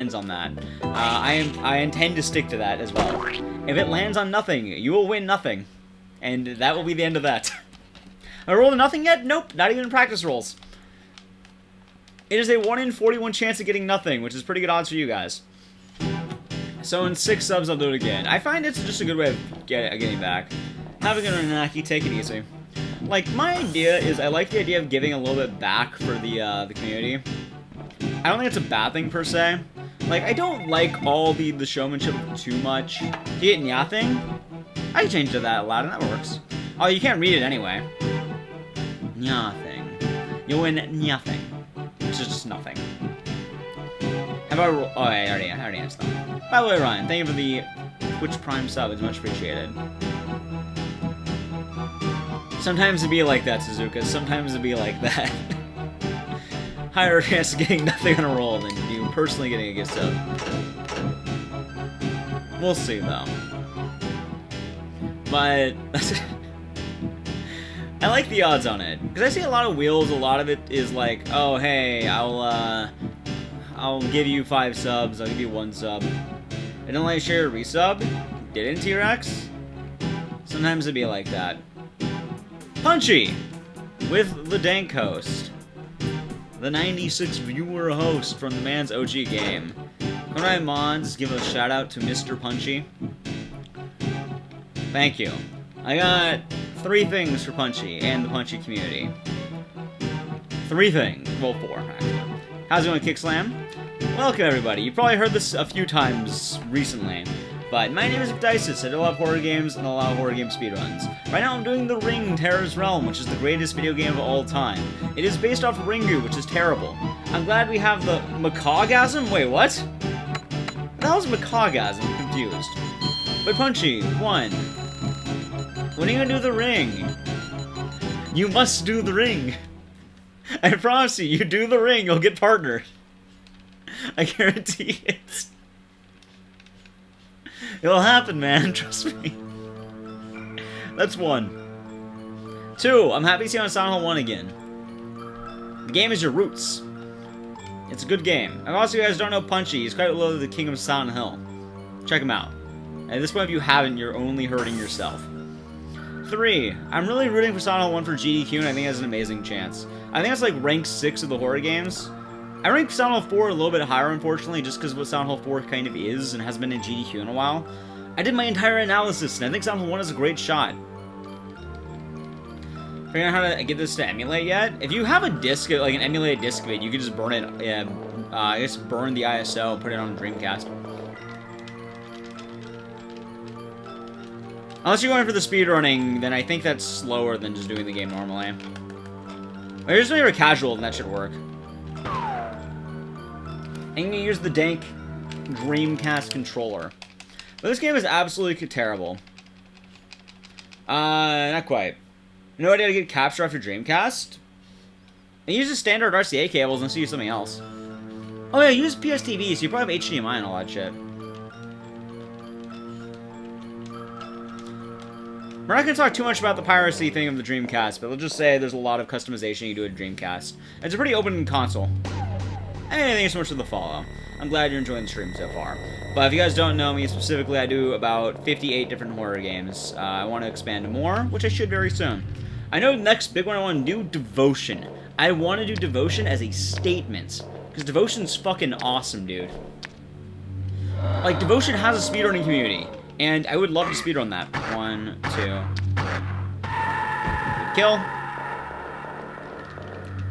on that. I intend to stick to that as well. If it lands on nothing, you will win nothing. And that will be the end of that. I rolled a nothing yet? Nope, not even in practice rolls. It is a 1 in 41 chance of getting nothing, which is pretty good odds for you guys. So in 6 subs, I'll do it again. I find it's just a good way of getting back. Having an Anunnaki, take it easy. Like, my idea is, I like the idea of giving a little bit back for the community. I don't think it's a bad thing, per se. Like, I don't like all the showmanship too much. Do you get nothing? I can change to that aloud, and that works. Oh, you can't read it anyway. Nothing. You win nothing. Which is just nothing. How about... Oh, I already answered that. By the way, Ryan, thank you for the Twitch Prime sub. It's much appreciated. Sometimes it'd be like that, Suzuka. Sometimes it'd be like that. Higher chance of getting nothing on a roll than you personally getting a gift sub. We'll see, though. But... I like the odds on it. Because I see a lot of wheels, a lot of it is like, oh, hey, I'll give you 5 subs, I'll give you 1 sub. I don't like share a resub. Didn't, T-Rex? Sometimes it'd be like that. Punchy! With the Dank host. The 96 viewer host from the man's OG game. Can I, mods, give a shout out to Mr. Punchy? Thank you. I got 3 things for Punchy and the Punchy community. 3 things. Well, 4, actually. How's it going, Kickslam? Welcome, everybody. You've probably heard this a few times recently, but my name is Ecdysis. I do a lot of horror games and a lot of horror game speedruns. Right now I'm doing The Ring, Terror's Realm, which is the greatest video game of all time. It is based off of Ringu, which is terrible. I'm glad we have the Macawgasm? Wait, what? What the hell is Macawgasm? I'm confused. But Punchy, 1. When are you gonna do The Ring? You must do The Ring. I promise you, you do The Ring, you'll get partnered. I guarantee it. It'll happen, man. Trust me. That's 1. 2. I'm happy to see you on Silent Hill 1 again. The game is your roots. It's a good game. And also, you guys don't know Punchy. He's quite low to the king of Silent Hill. Check him out. At this point, if you haven't, you're only hurting yourself. 3. I'm really rooting for Silent Hill 1 for GDQ, and I think it has an amazing chance. I think that's like rank 6 of the horror games. I rank Silent Hill 4 a little bit higher, unfortunately, just because of what Silent Hill 4 kind of is and hasn't been in GDQ in a while. I did my entire analysis, and I think Silent Hill 1 is a great shot. Figuring out how to get this to emulate yet? If you have a disc, like an emulated disc of it, you can just burn it, I guess burn the ISO and put it on Dreamcast. Unless you're going for the speedrunning, then I think that's slower than just doing the game normally. If you're just doing it casual, then that should work. I'm gonna use the Dank Dreamcast controller. But this game is absolutely terrible. Not quite. No idea how to get capture off your Dreamcast? And use the standard RCA cables and use something else. Oh yeah, use PSTV, so you probably have HDMI and all that shit. We're not going to talk too much about the piracy thing of the Dreamcast, but we'll just say there's a lot of customization you do with Dreamcast. It's a pretty open console. Anyway, thanks so much for the follow. I'm glad you're enjoying the stream so far. But if you guys don't know me specifically, I do about 58 different horror games. I want to expand to more, which I should very soon. I know the next big one I want to do, Devotion. I want to do Devotion as a statement. Because Devotion's fucking awesome, dude. Like, Devotion has a speedrunning community. And I would love to speedrun that. 1, 2. Kill.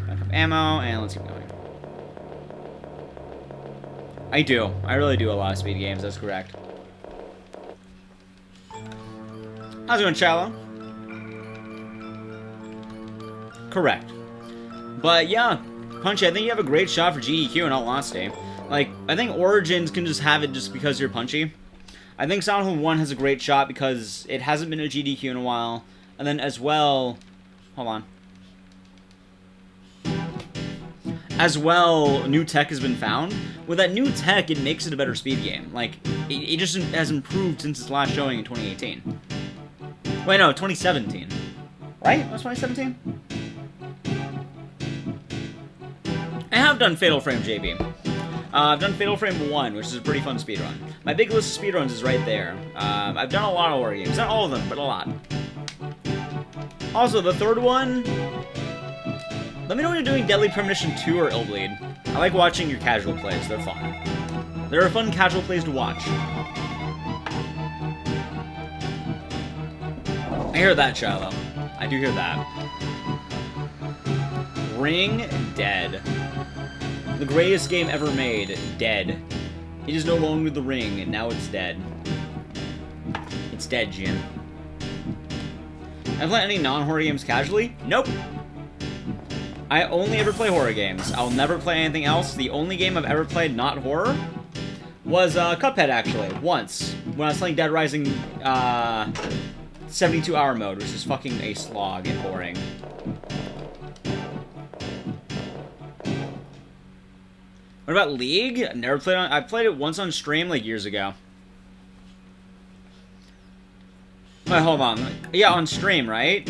Back up ammo, and let's keep going. I do. I really do a lot of speed games, that's correct. How's it going, Shallow? Correct. But yeah, Punchy, I think you have a great shot for GDQ in all honesty. Like, I think Origins can just have it just because you're Punchy. I think Silent Hill 1 has a great shot because it hasn't been a GDQ in a while. And then as well... Hold on. As well, new tech has been found. With that new tech, it makes it a better speed game. Like, it just has improved since its last showing in 2018. Wait, no, 2017. Right? That was 2017? I have done Fatal Frame JB. I've done Fatal Frame 1, which is a pretty fun speedrun. My big list of speedruns is right there. I've done a lot of horror games. Not all of them, but a lot. Also, the third one... Let me know when you're doing Deadly Premonition 2 or Illbleed. I like watching your casual plays. They're fun. They're fun casual plays to watch. I hear that, Shiloh. I do hear that. Ring, dead. The greatest game ever made, dead. It is no longer the Ring, and now it's dead. It's dead, Jim. I've played any non-horror games casually? Nope. I only ever play horror games. I'll never play anything else. The only game I've ever played not horror was Cuphead, actually. Once. When I was playing Dead Rising 72-hour mode, which is fucking a slog and boring. What about League? I've never played on... I played it once on stream, like, years ago. Wait, hold on. Yeah, on stream, right?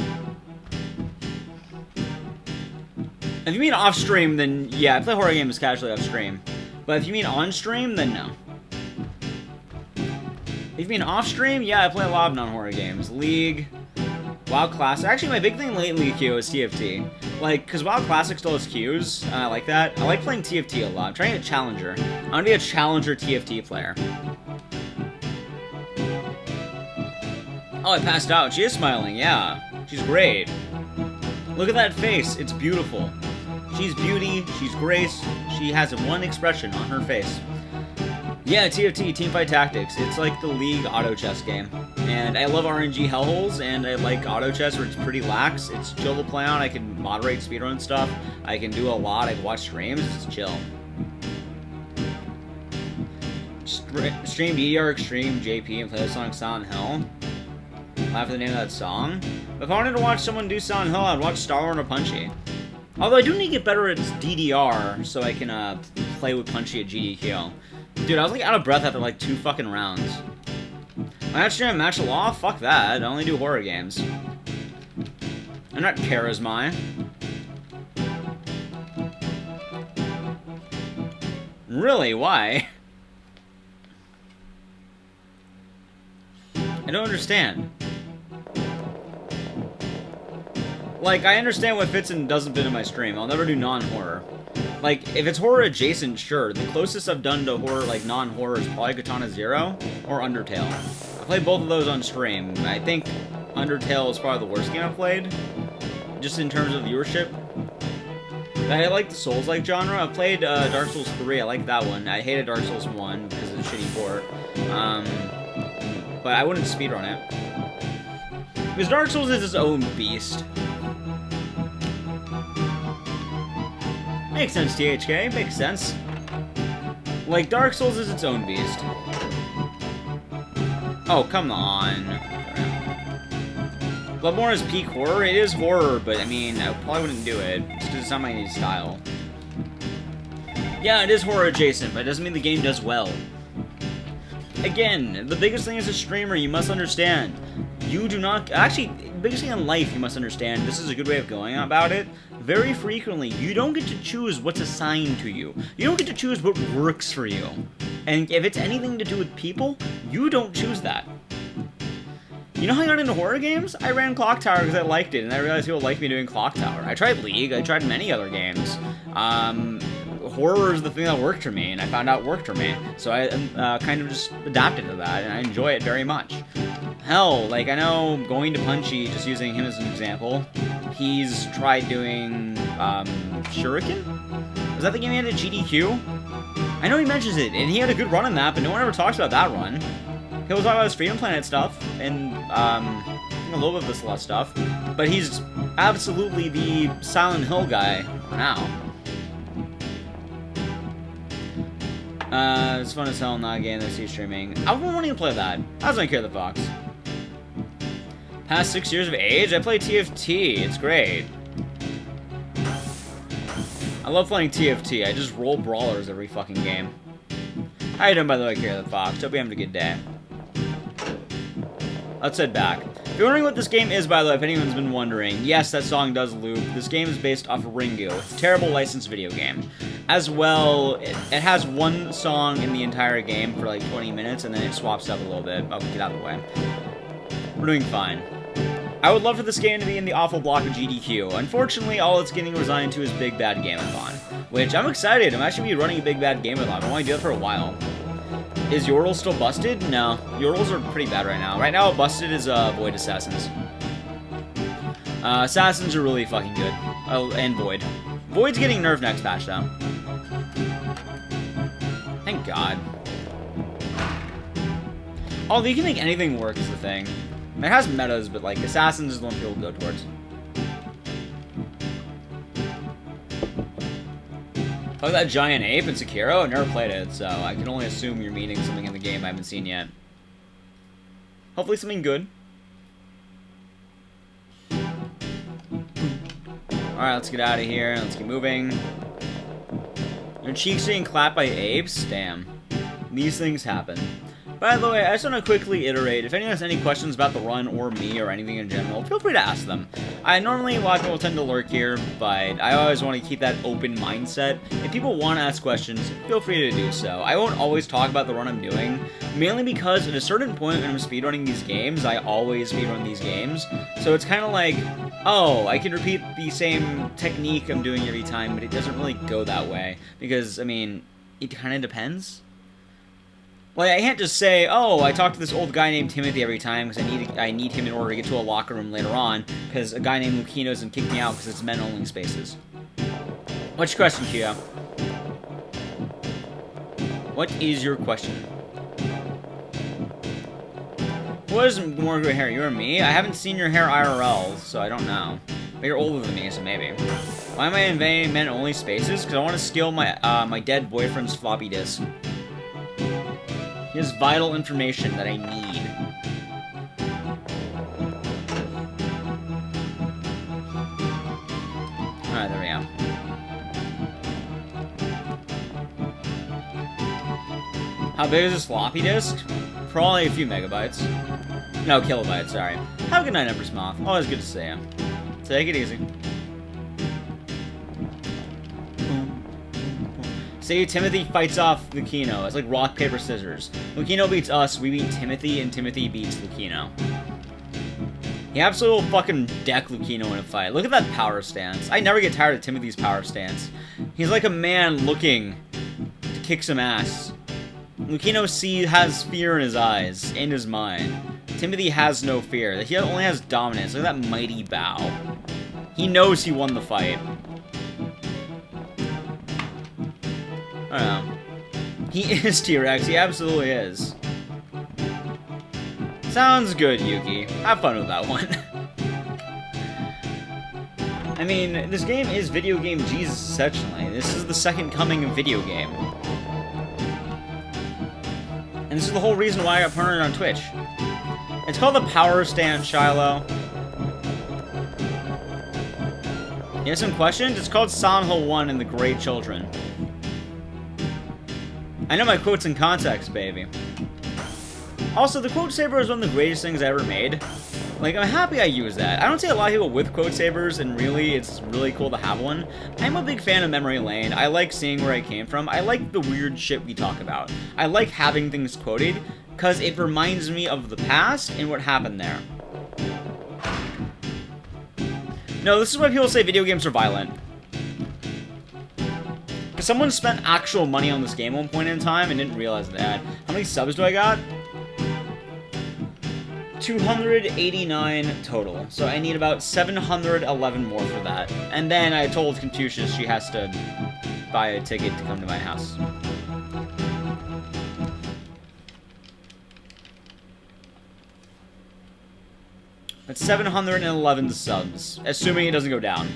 If you mean off-stream, then yeah, I play horror games casually off-stream. But if you mean on-stream, then no. If you mean off-stream, yeah, I play a lot of non-horror games. League, WoW Classic. Actually, my big thing lately, Q, is TFT. Like, because WoW Classic still has queues, and I like that. I like playing TFT a lot. I'm trying to get Challenger. I want to be a Challenger TFT player. Oh, I passed out. She is smiling, yeah. She's great. Look at that face. It's beautiful. She's beauty, she's grace, she has one expression on her face. Yeah, TFT, Teamfight Tactics. It's like the League auto chess game. And I love RNG hellholes, and I like auto chess where it's pretty lax. It's chill to play on, I can moderate speedrun stuff, I can do a lot, I can watch streams, it's chill. Stream DDR Extreme JP and play the song Silent Hill. Laugh at the name of that song. If I wanted to watch someone do Silent Hill, I'd watch Starlord or Punchy. Although I do need to get better at DDR so I can play with Punchy at GDQ. Dude, I was like out of breath after like 2 fucking rounds. My not stream Match of Law? Fuck that. I only do horror games. I'm not Charisma. Really? Why? I don't understand. Like, I understand what fits and doesn't fit in my stream. I'll never do non-horror. Like, if it's horror adjacent, sure. The closest I've done to horror, like, non-horror is probably Katana Zero or Undertale. I played both of those on stream. I think Undertale is probably the worst game I've played, just in terms of viewership. I like the Souls-like genre. I've played Dark Souls 3. I like that one. I hated Dark Souls 1 because of the shitty port. But I wouldn't speedrun it. Because Dark Souls is its own beast. Makes sense, THK. Makes sense. Like, Dark Souls is its own beast. Oh, come on. Bloodborne is peak horror. It is horror, but, I mean, I probably wouldn't do it. It's because it's not my style. Yeah, it is horror adjacent, but it doesn't mean the game does well. Again, the biggest thing as a streamer, you must understand. You do not... Actually, the biggest thing in life you must understand, this is a good way of going about it, very frequently, you don't get to choose what's assigned to you. You don't get to choose what works for you. And if it's anything to do with people, you don't choose that. You know how I got into horror games? I ran Clock Tower because I liked it, and I realized people liked me doing Clock Tower. I tried League, I tried many other games. Horror is the thing that worked for me, and I found out it worked for me. So I kind of just adapted to that, and I enjoy it very much. Hell, like, I know going to Punchy, just using him as an example, he's tried doing, Shuriken? Was that the game he had at GDQ? I know he mentions it, and he had a good run in that, but no one ever talks about that run. He'll talk about his Freedom Planet stuff, and, a little bit of the Celeste stuff, but he's absolutely the Silent Hill guy now. It's fun as hell, not a game that I see streaming. I wouldn't want to play that. I was gonna care the Fox. Past 6 years of age, I play TFT. It's great. I love playing TFT. I just roll brawlers every fucking game. How you doing, by the way, Care the Fox? Hope you're having a good day. Let's head back. If you're wondering what this game is, by the way, if anyone's been wondering, yes, that song does loop. This game is based off of Ringu. It's a terrible licensed video game. As well, it has one song in the entire game for like 20 minutes, and then it swaps up a little bit. Oh, get out of the way. We're doing fine. I would love for this game to be in the awful block of GDQ. Unfortunately, all it's getting resigned to is Big Bad Game-a-thon, which I'm excited. I'm actually be running a Big Bad Game-a-thon. I want to do it for a while. Is Yordle still busted? No. Yordles are pretty bad right now. Right now, busted is Void Assassins. Assassins are really fucking good. Oh, and Void. Void's getting nerfed next patch, though. Thank God. Although you can make anything work is the thing. It has metas, but like Assassins is the one people go towards. Oh, that giant ape in Sekiro? I've never played it, so I can only assume you're meaning something in the game I haven't seen yet. Hopefully something good. Alright, let's get out of here. Let's get moving. Your cheeks being clapped by apes? Damn. These things happen. By the way, I just want to quickly iterate. If anyone has any questions about the run or me or anything in general, feel free to ask them. A lot of people tend to lurk here, but I always want to keep that open mindset. If people want to ask questions, feel free to do so. I won't always talk about the run I'm doing, mainly because at a certain point when I'm speedrunning these games, I always speedrun these games. So it's kind of like, oh, I can repeat the same technique I'm doing every time, but it doesn't really go that way. Because, I mean, it kind of depends. Like, I can't just say, oh, I talk to this old guy named Timothy every time because I need him in order to get to a locker room later on because a guy named Lucino doesn't kick me out because it's men-only spaces. What's your question, Kia? What is your question? Who has more gray hair, you or me? I haven't seen your hair IRL, so I don't know. But you're older than me, so maybe. Why am I invading men-only spaces? Because I want to steal my, my dead boyfriend's floppy disk. He has vital information that I need. Alright, there we go. How big is this floppy disk? Probably a few megabytes. No, kilobytes, sorry. Have a good night, Empress Moth. Always good to see you. Take it easy. Say Timothy fights off Lucino. It's like rock, paper, scissors. Lucino beats us, we beat Timothy, and Timothy beats Lucino. He absolutely fucking deck Lucino in a fight. Look at that power stance. I never get tired of Timothy's power stance. He's like a man looking to kick some ass. Lucino has fear in his eyes, and his mind. Timothy has no fear. He only has dominance. Look at that mighty bow. He knows he won the fight. I don't know. He is T-Rex. He absolutely is. Sounds good, Yuki. Have fun with that one. I mean, this game is video game Jesus, essentially. This is the second coming of video game. And this is the whole reason why I got partnered on Twitch. It's called the Power Stand, Shiloh. You have some questions? It's called Silent Hill 1 and the Great Children. I know my quotes in context, baby. Also, the quote saver is one of the greatest things I ever made. Like, I'm happy I use that. I don't see a lot of people with quote savers, and really, it's really cool to have one. I'm a big fan of memory lane. I like seeing where I came from. I like the weird shit we talk about. I like having things quoted, because it reminds me of the past and what happened there. No, this is why people say video games are violent. Because someone spent actual money on this game at one point in time and didn't realize that. How many subs do I got? 289 total. So I need about 711 more for that. And then I told Confucius she has to buy a ticket to come to my house. That's 711 subs, assuming it doesn't go down.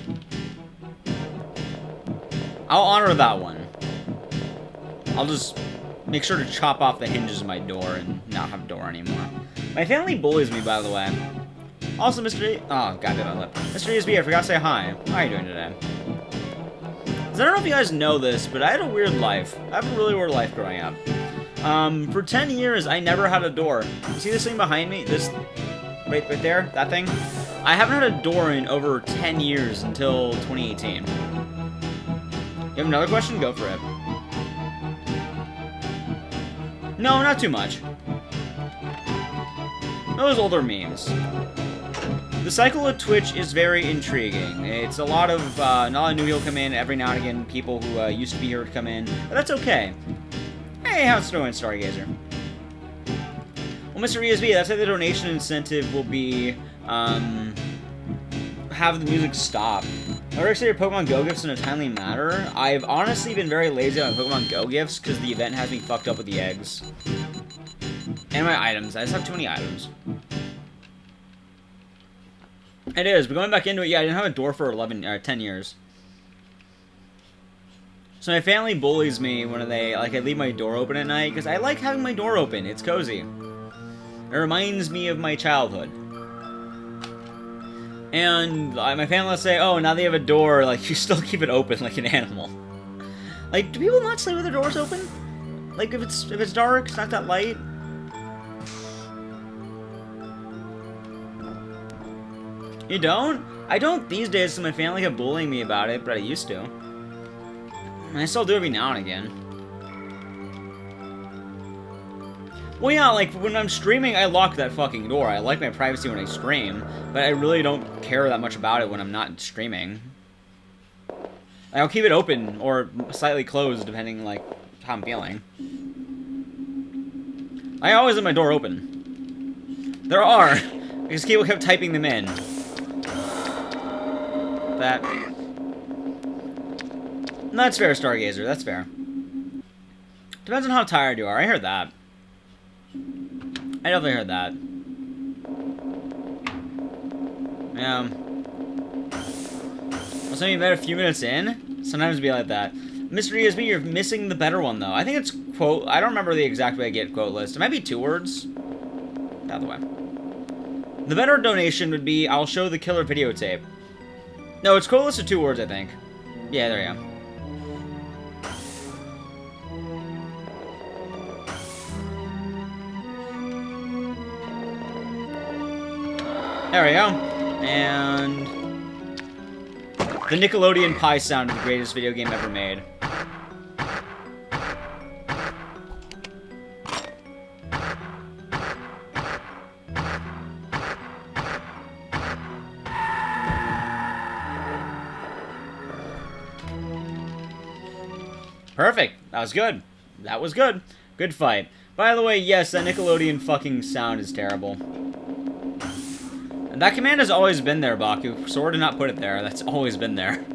I'll honor that one. I'll just make sure to chop off the hinges of my door and not have a door anymore. My family bullies me, by the way. Also, Mr. E... Oh, goddamn my lip. Mr. ESB, I forgot to say hi. How are you doing today? I don't know if you guys know this, but I had a weird life. I have a really weird life growing up. For 10 years, I never had a door. You see this thing behind me? This... Right there? That thing? I haven't had a door in over 10 years until 2018. have another question? Go for it. No, not too much. Those older memes. The cycle of Twitch is very intriguing. It's a lot of, not a lot of new people come in, every now and again people who used to be here come in, but that's okay. Hey, how's it going, Stargazer? Well, Mr. ESB, that's how the donation incentive will be, have the music stop. Order your Pokemon Go gifts in a timely manner. I've honestly been very lazy on Pokemon Go gifts because the event has me fucked up with the eggs. And my items. I just have too many items. It is, but going back into it, yeah, I didn't have a door for 10 years. So my family bullies me when I leave my door open at night, because I like having my door open. It's cozy. It reminds me of my childhood. And my family will say, oh, now they have a door, like, you still keep it open like an animal. Like, do people not sleep with their doors open? Like, if it's dark, it's not that light? You don't? I don't these days, so my family kept bullying me about it, but I used to. And I still do every now and again. Well, yeah, like, when I'm streaming, I lock that fucking door. I like my privacy when I stream, but I really don't care that much about it when I'm not streaming. I'll keep it open, or slightly closed, depending, like, how I'm feeling. I always have my door open. There are, because people kept typing them in. That. That's fair, Stargazer, that's fair. Depends on how tired you are, I heard that. I definitely heard that. Yeah. Well, something about a few minutes in? Sometimes it'd be like that. Mr. ESB, you're missing the better one, though. I think it's quote... I don't remember the exact way I get quote list. It might be 2 words. Out of the way. The better donation would be, I'll show the killer videotape. No, it's quote list of 2 words, I think. Yeah, there you go. There we go. And the Nickelodeon pie sound is the greatest video game ever made. Perfect. That was good. That was good. Good fight. By the way, yes, that Nickelodeon fucking sound is terrible. And that command has always been there, Baku. Sora did not put it there. That's always been there.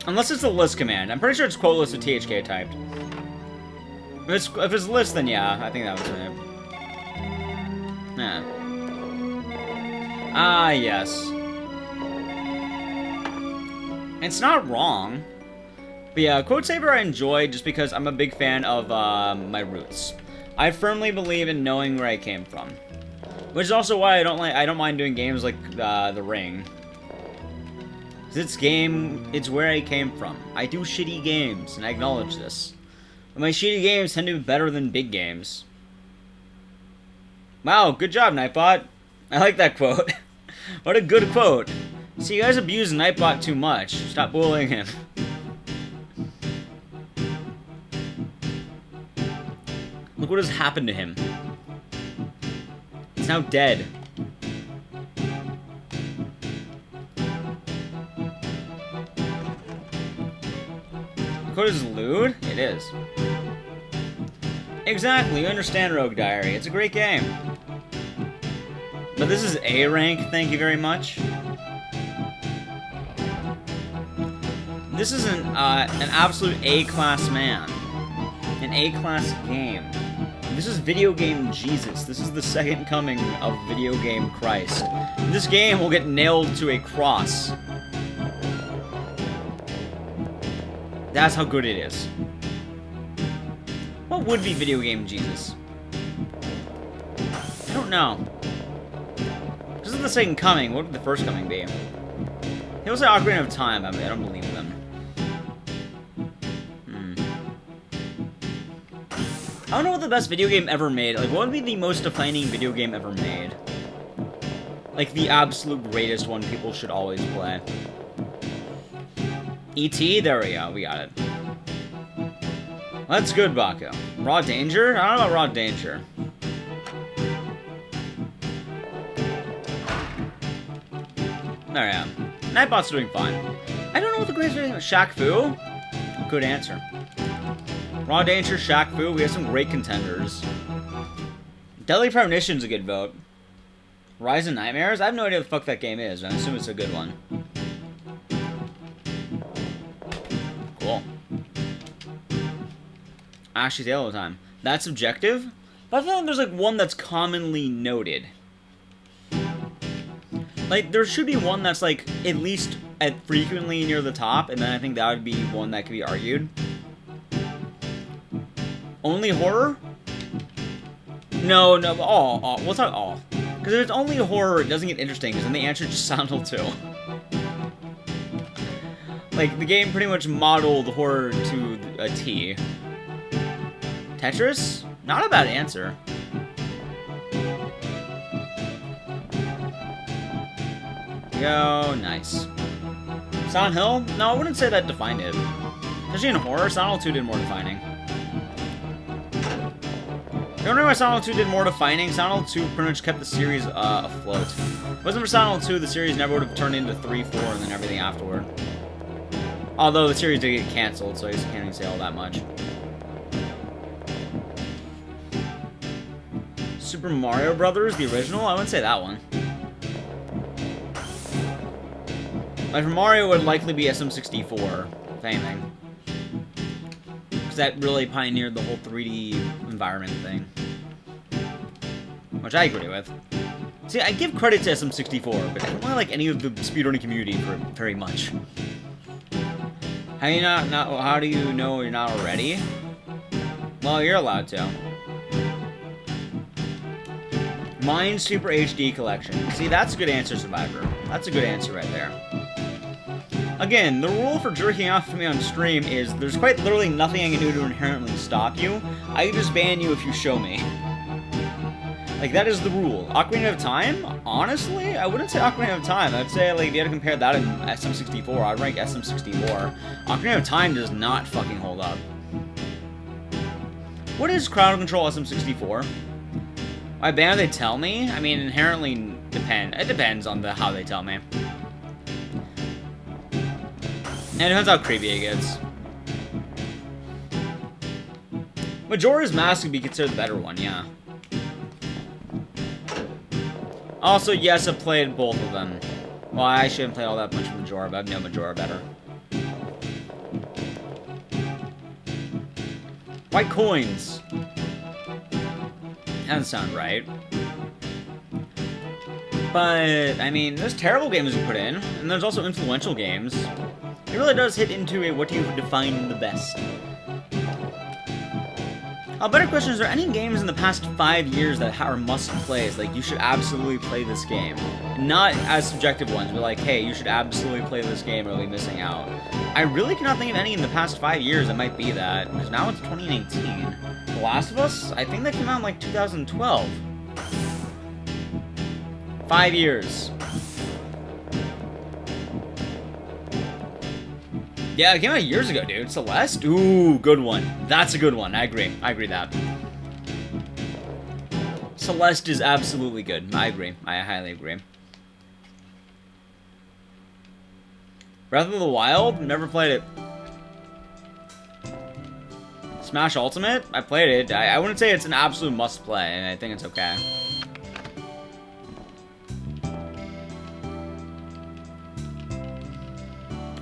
Unless it's the list command. I'm pretty sure it's quote list with THK typed. If it's list, then yeah, I think that was it. Yeah. Ah, yes. It's not wrong. But yeah, Quote Saver I enjoy just because I'm a big fan of my roots. I firmly believe in knowing where I came from. Which is also why I don't mind doing games like The Ring. It's where I came from. I do shitty games, and I acknowledge this. But my shitty games tend to be better than big games. Wow, good job, Nightbot. I like that quote. What a good quote. See, you guys abuse Nightbot too much. Stop bullying him. Look what has happened to him. He's now dead. The code is lewd? It is. Exactly, you understand Rogue Diary. It's a great game. But this is A rank, thank you very much. This is an absolute A-class man. An A-class game. This is video game Jesus. This is the second coming of video game Christ. This game will get nailed to a cross. That's how good it is. What would be video game Jesus? I don't know. This is the second coming. What would the first coming be? He was an Ocarina of Time. I don't believe them. I don't know what the best video game ever made. Like, what would be the most defining video game ever made? Like, the absolute greatest one people should always play. E.T., there we go, we got it. That's good, Baku. Raw Danger? I don't know about Raw Danger. There I am. Nightbot's doing fine. I don't know what the greatest rating is. Shaq Fu? Good answer. Raw Danger, Shaq Fu, we have some great contenders. Deadly Premonition's a good vote. Rise of Nightmares? I have no idea what the fuck that game is, but I assume it's a good one. Cool. Ashley's Tale all the time. That's subjective? But I feel like there's like one that's commonly noted. Like, there should be one that's like at least frequently near the top, and then I think that would be one that could be argued. Only horror? No, all. We'll talk all. Because if it's only horror, it doesn't get interesting, because then the answer is just Silent Hill 2. Like, the game pretty much modeled horror to a T. Tetris? Not a bad answer. Go, nice. Silent Hill? No, I wouldn't say that defined it. Especially in horror, Silent Hill 2 did more defining. The only reason why Silent Hill 2 did more defining, Silent Hill 2 pretty much kept the series afloat. If it wasn't for Silent Hill 2, the series never would have turned into 3, 4, and then everything afterward. Although the series did get cancelled, so I just can't even say all that much. Super Mario Brothers, the original? I wouldn't say that one. Like, for Mario, it would likely be SM64, if anything. Because that really pioneered the whole 3D environment thing. Which I agree with. See, I give credit to SM64, but I don't really like any of the speedrunning community for it very much. How do you know you're not already? Well, you're allowed to. Mine Super HD Collection. See, that's a good answer, Survivor. That's a good answer right there. Again, the rule for jerking off to me on stream is there's quite literally nothing I can do to inherently stop you. I can just ban you if you show me. Like, that is the rule. Ocarina of Time? Honestly, I wouldn't say Ocarina of Time. I'd say, like, if you had to compare that and SM64, I'd rank SM64. Ocarina of Time does not fucking hold up. What is Crowd Control SM64? Why ban they tell me? I mean, inherently it depends on how they tell me. And it depends how creepy it gets. Majora's Mask would be considered the better one, yeah. Also, yes, I've played both of them. Well, I actually haven't played all that much of Majora, but I know Majora better. White coins. That doesn't sound right. But, I mean, there's terrible games we put in, and there's also influential games. It really does hit into a what do you define the best. A better question, is there any games in the past 5 years that are must-plays? Like, you should absolutely play this game. Not as subjective ones, but like, hey, you should absolutely play this game or you'll be missing out. I really cannot think of any in the past 5 years that might be that, because now it's 2019. The Last of Us? I think that came out in like 2012. 5 years. Yeah, it came out years ago, dude. Celeste? Ooh, good one. That's a good one. I agree. I agree that. Celeste is absolutely good. I agree. I highly agree. Breath of the Wild? Never played it. Smash Ultimate? I played it. I wouldn't say it's an absolute must-play, and I think it's okay.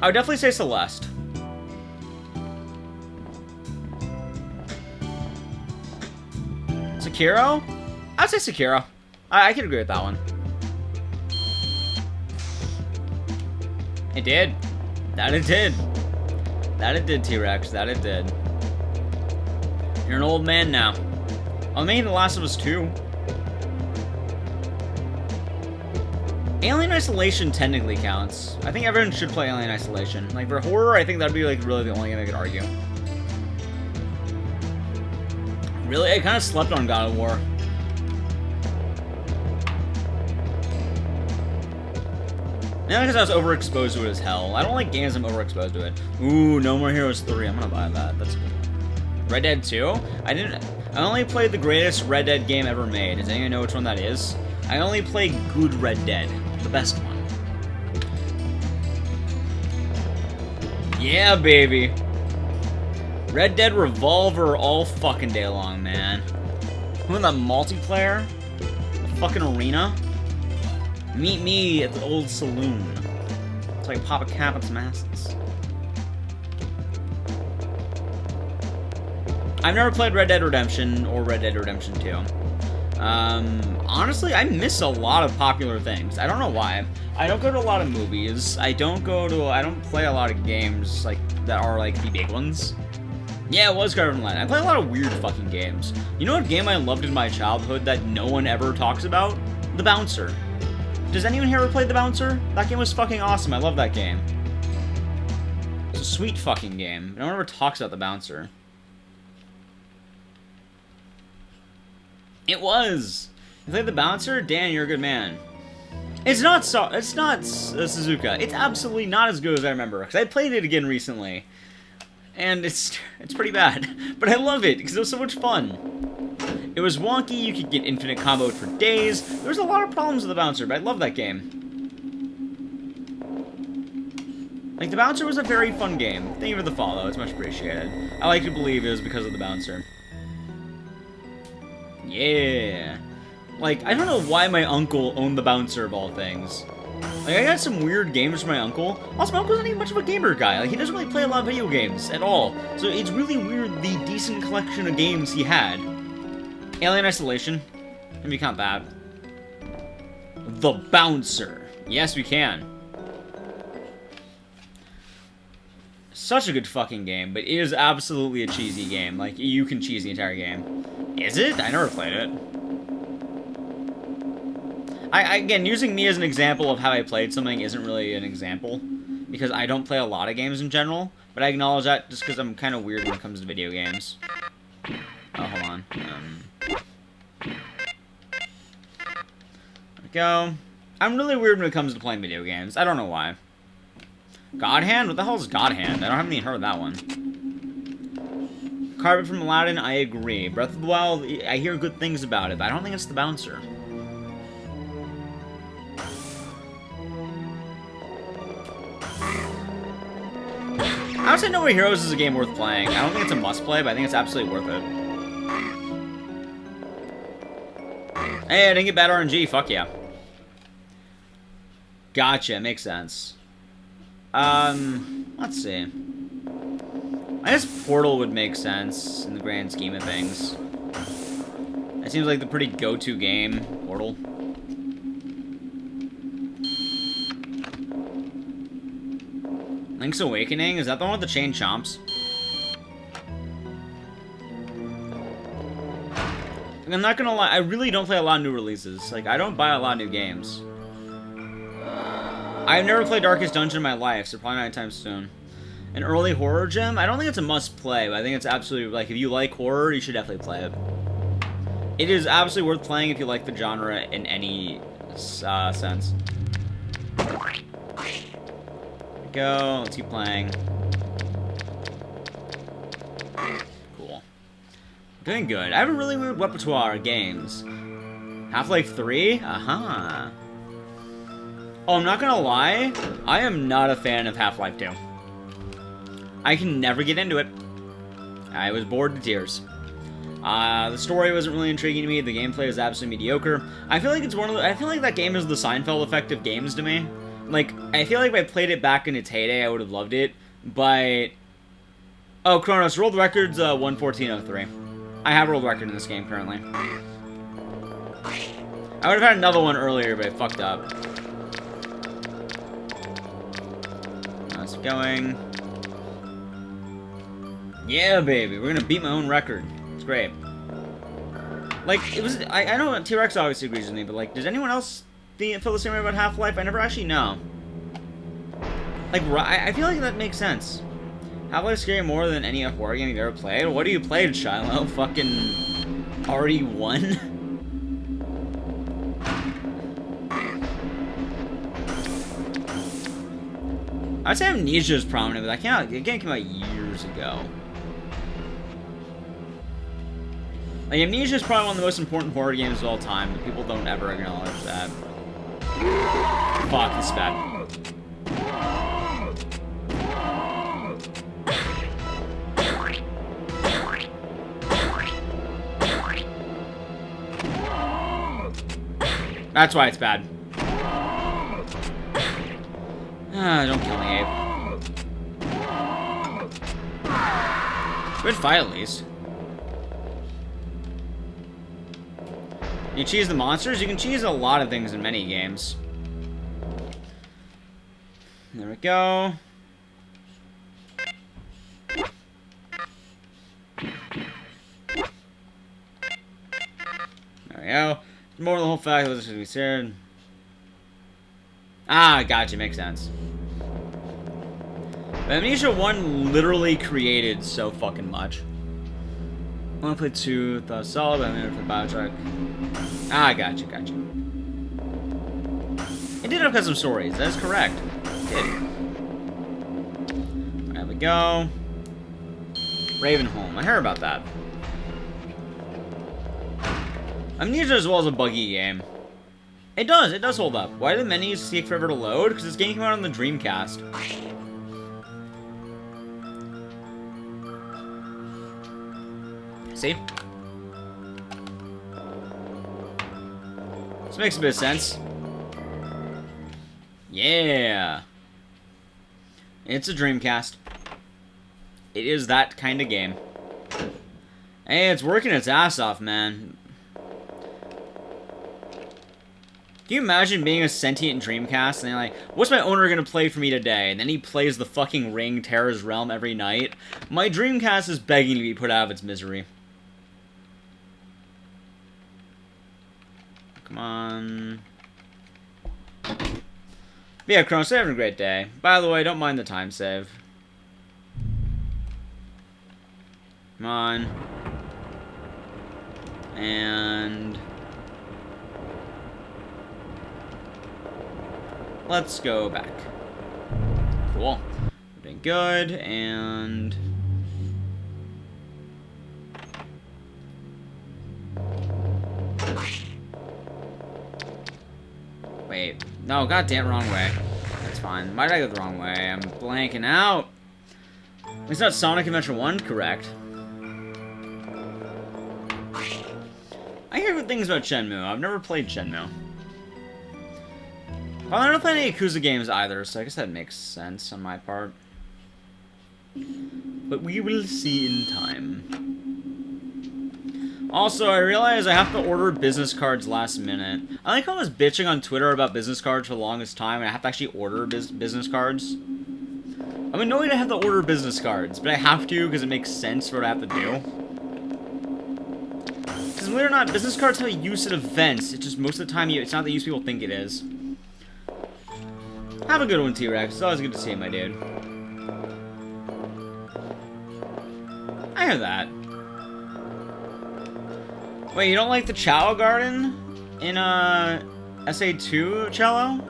I would definitely say Celeste. Sekiro? I'd say Sekiro. I could agree with that one. It did. That it did. That it did, T-Rex. That it did. You're an old man now. Oh, maybe The Last of Us 2. Alien Isolation technically counts. I think everyone should play Alien Isolation. Like, for horror, I think that'd be, like, really the only game I could argue. Really? I kind of slept on God of War. Now because I was overexposed to it as hell. I don't like games I'm overexposed to it. Ooh, No More Heroes 3. I'm gonna buy that. That's a good one. Red Dead 2? I only played the greatest Red Dead game ever made. Does anyone know which one that is? I only play good Red Dead. The best one. Yeah, baby. Red Dead Revolver all fucking day long, man. Who in the multiplayer? The fucking arena? Meet me at the old saloon. So I can pop a cap on some asses. I've never played Red Dead Redemption or Red Dead Redemption 2. Honestly, I miss a lot of popular things. I don't know why. I don't go to a lot of movies. I don't play a lot of games like that are like the big ones. Yeah, it was Garden Line. I play a lot of weird fucking games. You know what game I loved in my childhood that no one ever talks about? The Bouncer. Does anyone here ever play The Bouncer? That game was fucking awesome. I love that game. It's a sweet fucking game. No one ever talks about The Bouncer. It was. You played The Bouncer? Dan, you're a good man. It's not Suzuka. It's absolutely not as good as I remember, because I played it again recently. And it's pretty bad. But I love it, because it was so much fun. It was wonky, you could get infinite comboed for days. There was a lot of problems with The Bouncer, but I love that game. Like, The Bouncer was a very fun game. Thank you for the follow, it's much appreciated. I like to believe it was because of The Bouncer. Yeah. Like, I don't know why my uncle owned The Bouncer of all things. Like, I got some weird games from my uncle. Also, my uncle's not even much of a gamer guy. Like, he doesn't really play a lot of video games at all. So it's really weird the decent collection of games he had. Alien Isolation. Can we count that? The Bouncer. Yes, we can. Such a good fucking game, but it is absolutely a cheesy game. Like, you can cheese the entire game. Is it? I never played it. Again, using me as an example of how I played something isn't really an example, because I don't play a lot of games in general, but I acknowledge that just because I'm kind of weird when it comes to video games. Oh, hold on. There we go. I'm really weird when it comes to playing video games. I don't know why. God Hand? What the hell is God Hand? I haven't even heard of that one. Carpet from Aladdin, I agree. Breath of the Wild, I hear good things about it, but I don't think it's The Bouncer. I would say No More Heroes is a game worth playing. I don't think it's a must-play, but I think it's absolutely worth it. Hey, I didn't get bad RNG. Fuck yeah. Gotcha. Makes sense. Let's see. I guess Portal would make sense in the grand scheme of things. It seems like the pretty go-to game, Portal. Link's Awakening? Is that the one with the chain chomps? I'm not gonna lie, I really don't play a lot of new releases. Like, I don't buy a lot of new games. I've never played Darkest Dungeon in my life, so probably not anytime soon. An early horror gem? I don't think it's a must-play, but I think it's absolutely, like, if you like horror, you should definitely play it. It is absolutely worth playing if you like the genre in any sense. Go. Let's keep playing. Cool. Doing good. I have a really weird repertoire of games. Half-Life 3? Uh-huh. Oh, I'm not gonna lie. I am not a fan of Half-Life 2. I can never get into it. I was bored to tears. The story wasn't really intriguing to me. The gameplay was absolutely mediocre. I feel like it's one of the, I feel like that game is the Seinfeld effect of games to me. Like, I feel like if I played it back in its heyday, I would have loved it, but... Oh, Kronos, world record's 1:14:03. I have a world record in this game currently. I would have had another one earlier, but it fucked up. Let's keep going. Yeah, baby, we're gonna beat my own record. It's great. Like, it was... I know T-Rex obviously agrees with me, but, like, does anyone else feel the same way about Half-Life? I never actually know. Like, I feel like that makes sense. Half-Life's scary more than any horror game you've ever played? What do you play, Shiloh? Fucking... RE1? I'd say Amnesia is prominent, but that game came out years ago. Like, Amnesia is probably one of the most important horror games of all time, but people don't ever acknowledge that. Fuck, this is bad. That's why it's bad. Don't kill me, Abe. Good fight, at least. You cheese the monsters? You can cheese a lot of things in many games. There we go. There we go. More of the whole fact that this should be shared. Ah, gotcha. Makes sense. But Amnesia 1 literally created so fucking much. I want to play 2, thought solid, but I'm in for BioShock. Ah, gotcha. It did have custom stories. That is correct. It did. There we go. Ravenholm. I heard about that. Amnesia as well as a buggy game. It does hold up. Why do the menus take forever to load? Because this game came out on the Dreamcast. See? This makes a bit of sense. Yeah. It's a Dreamcast. It is that kind of game. Hey, it's working its ass off, man. Can you imagine being a sentient Dreamcast and they're like, what's my owner gonna play for me today? And then he plays the fucking Ring, Terror's Realm every night. My Dreamcast is begging to be put out of its misery. Come on. But yeah, Kronos, having a great day. By the way, don't mind the time save. Come on. And let's go back. Cool. We're doing good, and wait. No, goddamn, wrong way. That's fine. Why did I go the wrong way? I'm blanking out. It's not Sonic Adventure 1, correct? I hear good things about Shenmue. I've never played Shenmue. Well, I don't play any Yakuza games either, so I guess that makes sense on my part. But we will see in time. Also, I realize I have to order business cards last minute. I like how I was bitching on Twitter about business cards for the longest time, and I have to actually order business cards. I'm annoyed I have to order business cards, but I have to because it makes sense for what I have to do. Because believe it or not, business cards have a use at events. It's just most of the time, it's not the use people think it is. Have a good one, T-Rex. It's always good to see you, my dude. I hear that. Wait, you don't like the Chao Garden in, SA2, Cello?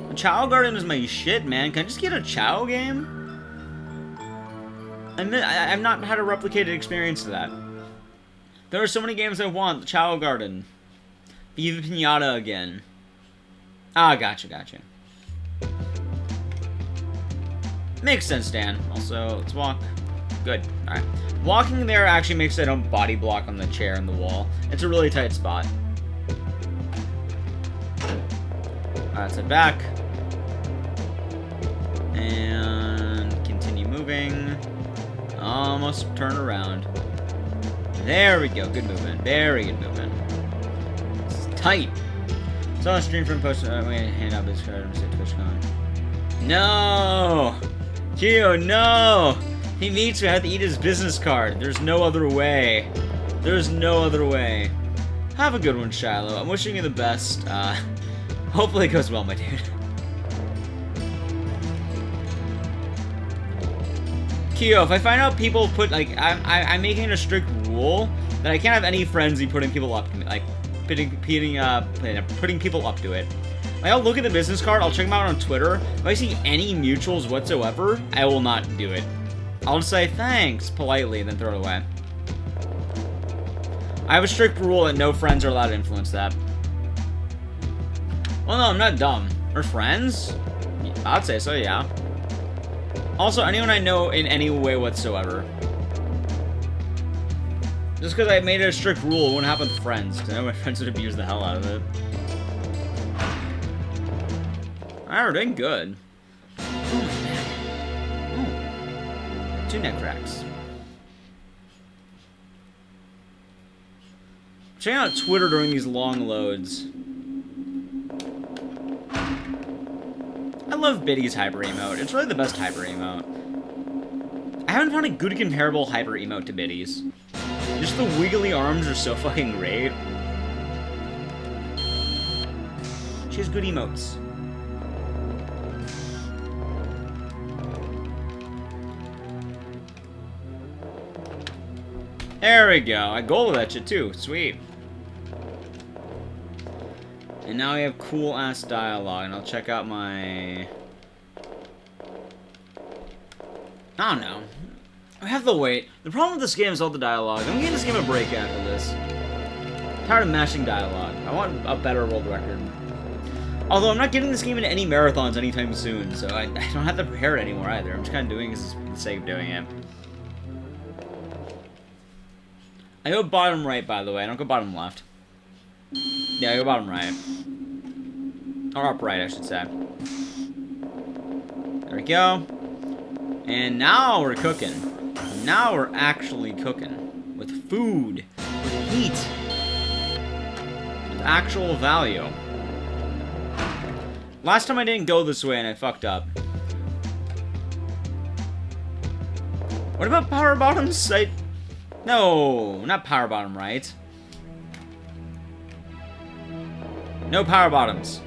The Chao Garden is my shit, man. Can I just get a Chao game? I've not had a replicated experience of that. There are so many games I want. The Chao Garden. Viva Pinata again. Ah, gotcha. Makes sense, Dan. Also, let's walk. Good. Alright. Walking there actually makes it I don't body block on the chair and the wall. It's a really tight spot. Alright, let's head back. And continue moving. Almost turn around. There we go. Good movement. Very good movement. It's tight. Saw a stream from post. Wait, hand out this card. Say TwitchCon. No! Kyo, no! He needs to have to eat his business card. There's no other way. There's no other way. Have a good one, Shiloh. I'm wishing you the best. Hopefully it goes well, my dude. Kyo, if I find out people put, like, I'm making a strict rule that I can't have any frenzy putting people up to me, like, putting people up to it. Like, I'll look at the business card, I'll check them out on Twitter. If I see any mutuals whatsoever, I will not do it. I'll just say thanks politely and then throw it away. I have a strict rule that no friends are allowed to influence that. Well, no, I'm not dumb. We're friends? I'd say so, yeah. Also, anyone I know in any way whatsoever. Just because I made it a strict rule, it wouldn't happen with friends, because I know my friends would abuse the hell out of it. Alright, we're doing good. Oh, my neck. Oh. 2 neck cracks. Checking out Twitter during these long loads. I love Biddy's hyper emote. It's really the best hyper emote. I haven't found a good comparable hyper emote to Biddy's. Just the wiggly arms are so fucking great. She has good emotes. There we go. I gold that shit too. Sweet. And now we have cool ass dialogue, and I'll check out my... I don't know. I have to wait. The problem with this game is all the dialogue. I'm giving this game a break after this. I'm tired of mashing dialogue. I want a better world record. Although I'm not getting this game into any marathons anytime soon, so I don't have to prepare it anymore either. I'm just kind of doing this for the sake of doing it. I go bottom right, by the way. I don't go bottom left. Yeah, I go bottom right. Or up right, I should say. There we go. And now we're cooking. Now we're actually cooking. With food. With heat. With actual value. Last time I didn't go this way and I fucked up. What about power bottoms? No, not power bottom right. No power bottoms.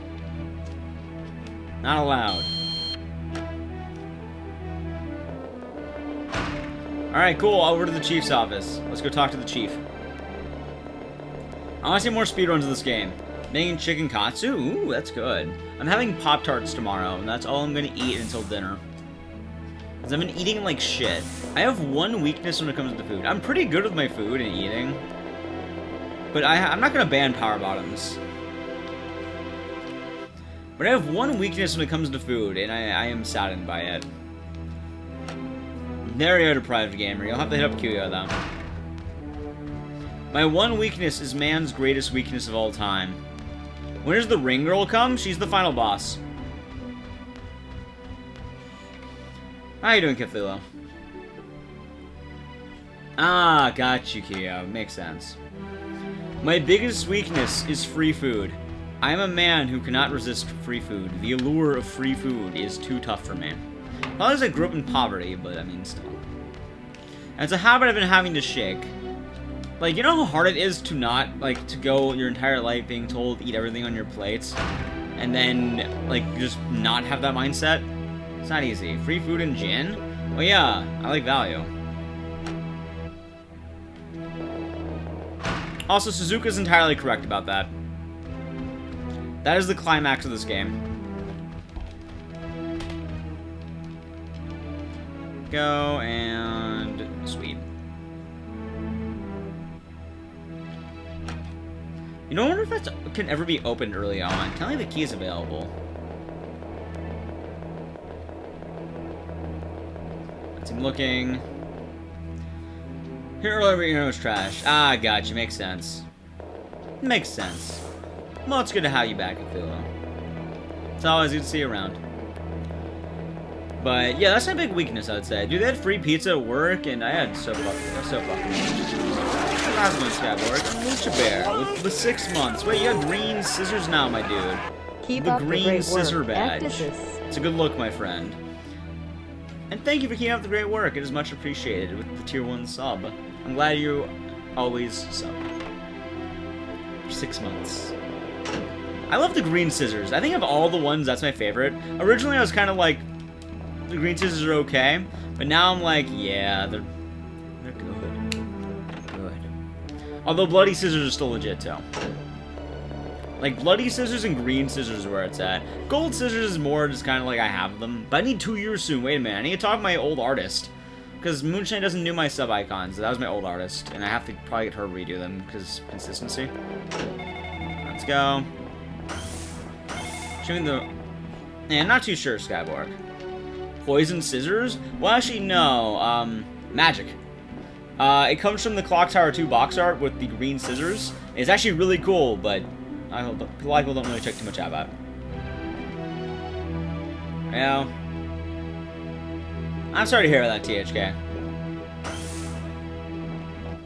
Not allowed. Alright, cool. Over to the chief's office. Let's go talk to the chief. I want to see more speedruns of this game. Making chicken katsu? Ooh, that's good. I'm having Pop-Tarts tomorrow, and that's all I'm going to eat until dinner. Because I've been eating like shit. I have one weakness when it comes to food. I'm pretty good with my food and eating. But I'm not going to ban power bottoms. But I have one weakness when it comes to food, and I am saddened by it. There you go, deprived gamer. You'll have to hit up Kuyo, though. My one weakness is man's greatest weakness of all time. When does the ring girl come? She's the final boss. How you doing, Cthulhu? Ah, got you, Kuyo. Makes sense. My biggest weakness is free food. I am a man who cannot resist free food. The allure of free food is too tough for me. Probably because I grew up in poverty, but I mean, still. And it's a habit I've been having to shake. Like, you know how hard it is to not, like, to go your entire life being told to eat everything on your plates? And then, like, just not have that mindset? It's not easy. Free food and gin? Well, yeah, I like value. Also, Suzuka's entirely correct about that. That is the climax of this game. Go, and... sweet. You know, I wonder if that can ever be opened early on. Tell me the key is available. I'm looking. Here earlier, you know, it's trash. Ah, gotcha. Makes sense. Makes sense. Well, it's good to have you back, Cthulhu. It's always good to see you around. But yeah, that's my big weakness, I'd say. Dude, they had free pizza at work, and I had so fucking last month's guy at work. I'm Lucha Bear with 6 months. Wait, you have green scissors now, my dude. Keep the up green the great scissor work. badge. Emphasis. It's a good look, my friend. And thank you for keeping up the great work. It is much appreciated with the tier 1 sub. I'm glad you always sub. For 6 months. I love the green scissors. I think of all the ones, that's my favorite. Originally, I was kind of like, the green scissors are okay, but now I'm like, yeah, they're good. Good. Although bloody scissors are still legit too. Like, bloody scissors and green scissors is where it's at. Gold scissors is more just kind of like I have them. But I need 2 years soon. Wait a minute. I need to talk to my old artist. Because Moonshine doesn't do my sub-icons. That was my old artist. And I have to probably get her to redo them because consistency. Let's go. Show me the... Yeah, not too sure, Skyborg. Poison scissors? Well, actually, no. Magic. It comes from the Clock Tower 2 box art with the green scissors. It's actually really cool, but a lot of people don't really check too much out about it. You know? I'm sorry to hear about that, THK.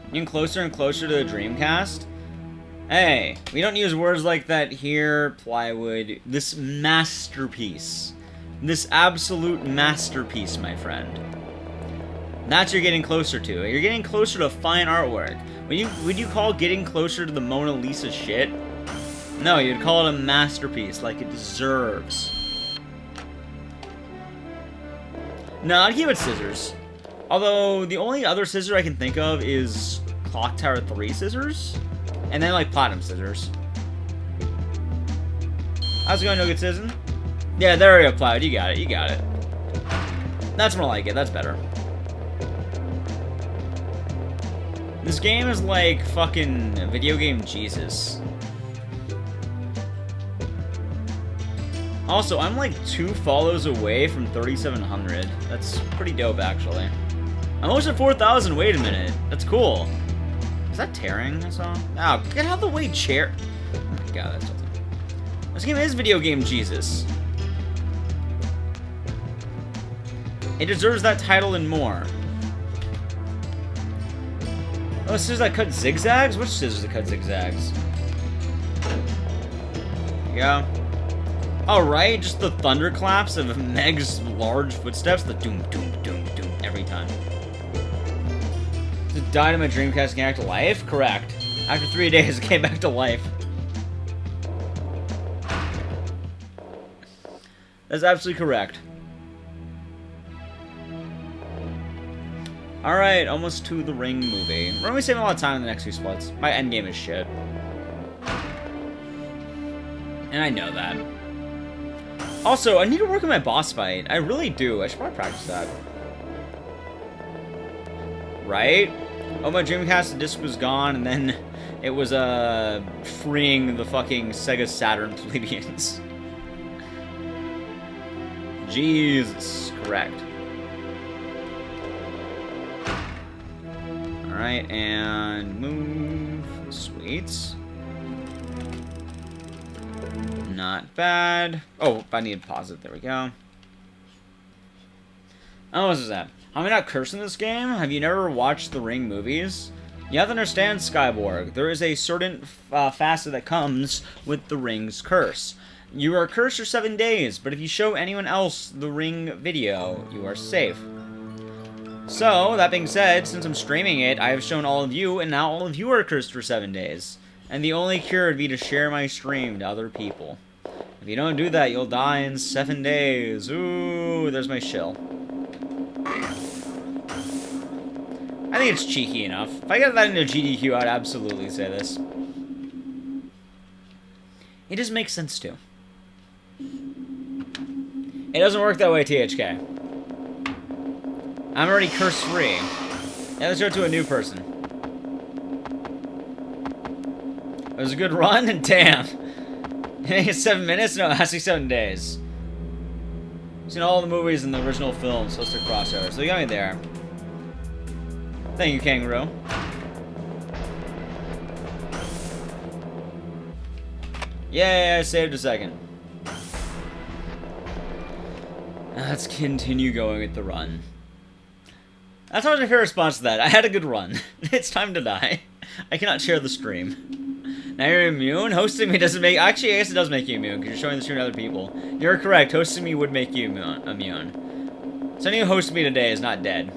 Getting closer and closer to the Dreamcast? Hey, we don't use words like that here, Plywood. This masterpiece. This absolute masterpiece, my friend. That's what you're getting closer to. You're getting closer to fine artwork. Would you call getting closer to the Mona Lisa shit? No, you'd call it a masterpiece, like it deserves. No, I'd give it scissors. Although, the only other scissor I can think of is Clock Tower 3 scissors. And then, like, Platinum scissors. How's it going, No Good Citizen? Yeah, there we go, Plowed. You got it, you got it. That's more like it, that's better. This game is like fucking video game Jesus. Also, I'm like 2 follows away from 3,700. That's pretty dope, actually. I'm almost at 4,000. Wait a minute. That's cool. Is that tearing I saw? Oh, get out of the way, chair. Oh my god, that's something. This game is video game Jesus. It deserves that title and more. Oh, scissors that cut zigzags? Which scissors that cut zigzags? There you go. Alright, just the thunderclaps of Meg's large footsteps. The doom, doom, doom, doom every time. It died in my Dreamcast came back to life? Correct. After 3 days, it came back to life. That's absolutely correct. Alright, almost to the Ring movie. We're only saving a lot of time in the next few splits. My endgame is shit. And I know that. Also, I need to work on my boss fight. I really do. I should probably practice that. Right? Oh, my Dreamcast disc was gone, and then it was, freeing the fucking Sega Saturn plebeians. Jesus. Correct. Alright, and move. Sweet. Not bad. Oh, I need to pause it. There we go. Oh, what is that? Am I not cursing this game? Have you never watched the Ring movies? You have to understand, Skyborg. There is a certain facet that comes with the Ring's curse. You are cursed for 7 days, but if you show anyone else the Ring video, you are safe. So, that being said, since I'm streaming it, I have shown all of you, and now all of you are cursed for 7 days. And the only cure would be to share my stream to other people. If you don't do that, you'll die in 7 days. Ooh, there's my shill. I think it's cheeky enough. If I got that into GDQ, I'd absolutely say this. It just makes sense, too. It doesn't work that way, THK. I'm already curse-free. Yeah, let's go to a new person. It was a good run, and damn. It's 7 minutes? No, actually 7 days. I've seen all the movies in the original film, so it's their crossover. So you got me there. Thank you, Kangaroo. Yay, I saved a second. Now let's continue going with the run. That's not a fair response to that. I had a good run. It's time to die. I cannot share the stream. Now you're immune? Hosting me doesn't make... Actually, I guess it does make you immune, because you're showing the stream to other people. You're correct. Hosting me would make you immune. So anyone who hosted me today is not dead.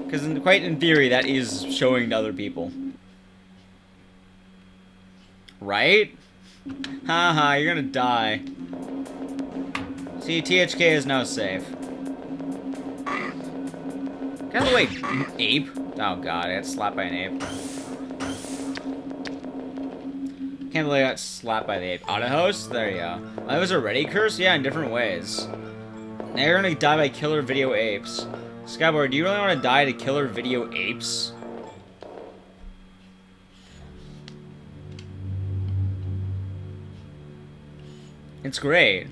Because quite in theory, that is showing to other people. Right? Haha, you're gonna die. See, THK is now safe. Get out of the way, ape. Oh god, I got slapped by an ape. Can't believe I got slapped by the ape. Autohost? There you go. I was already cursed? Yeah, in different ways. Now you're gonna die by killer video apes. Skyboard, do you really want to die to killer video apes? It's great.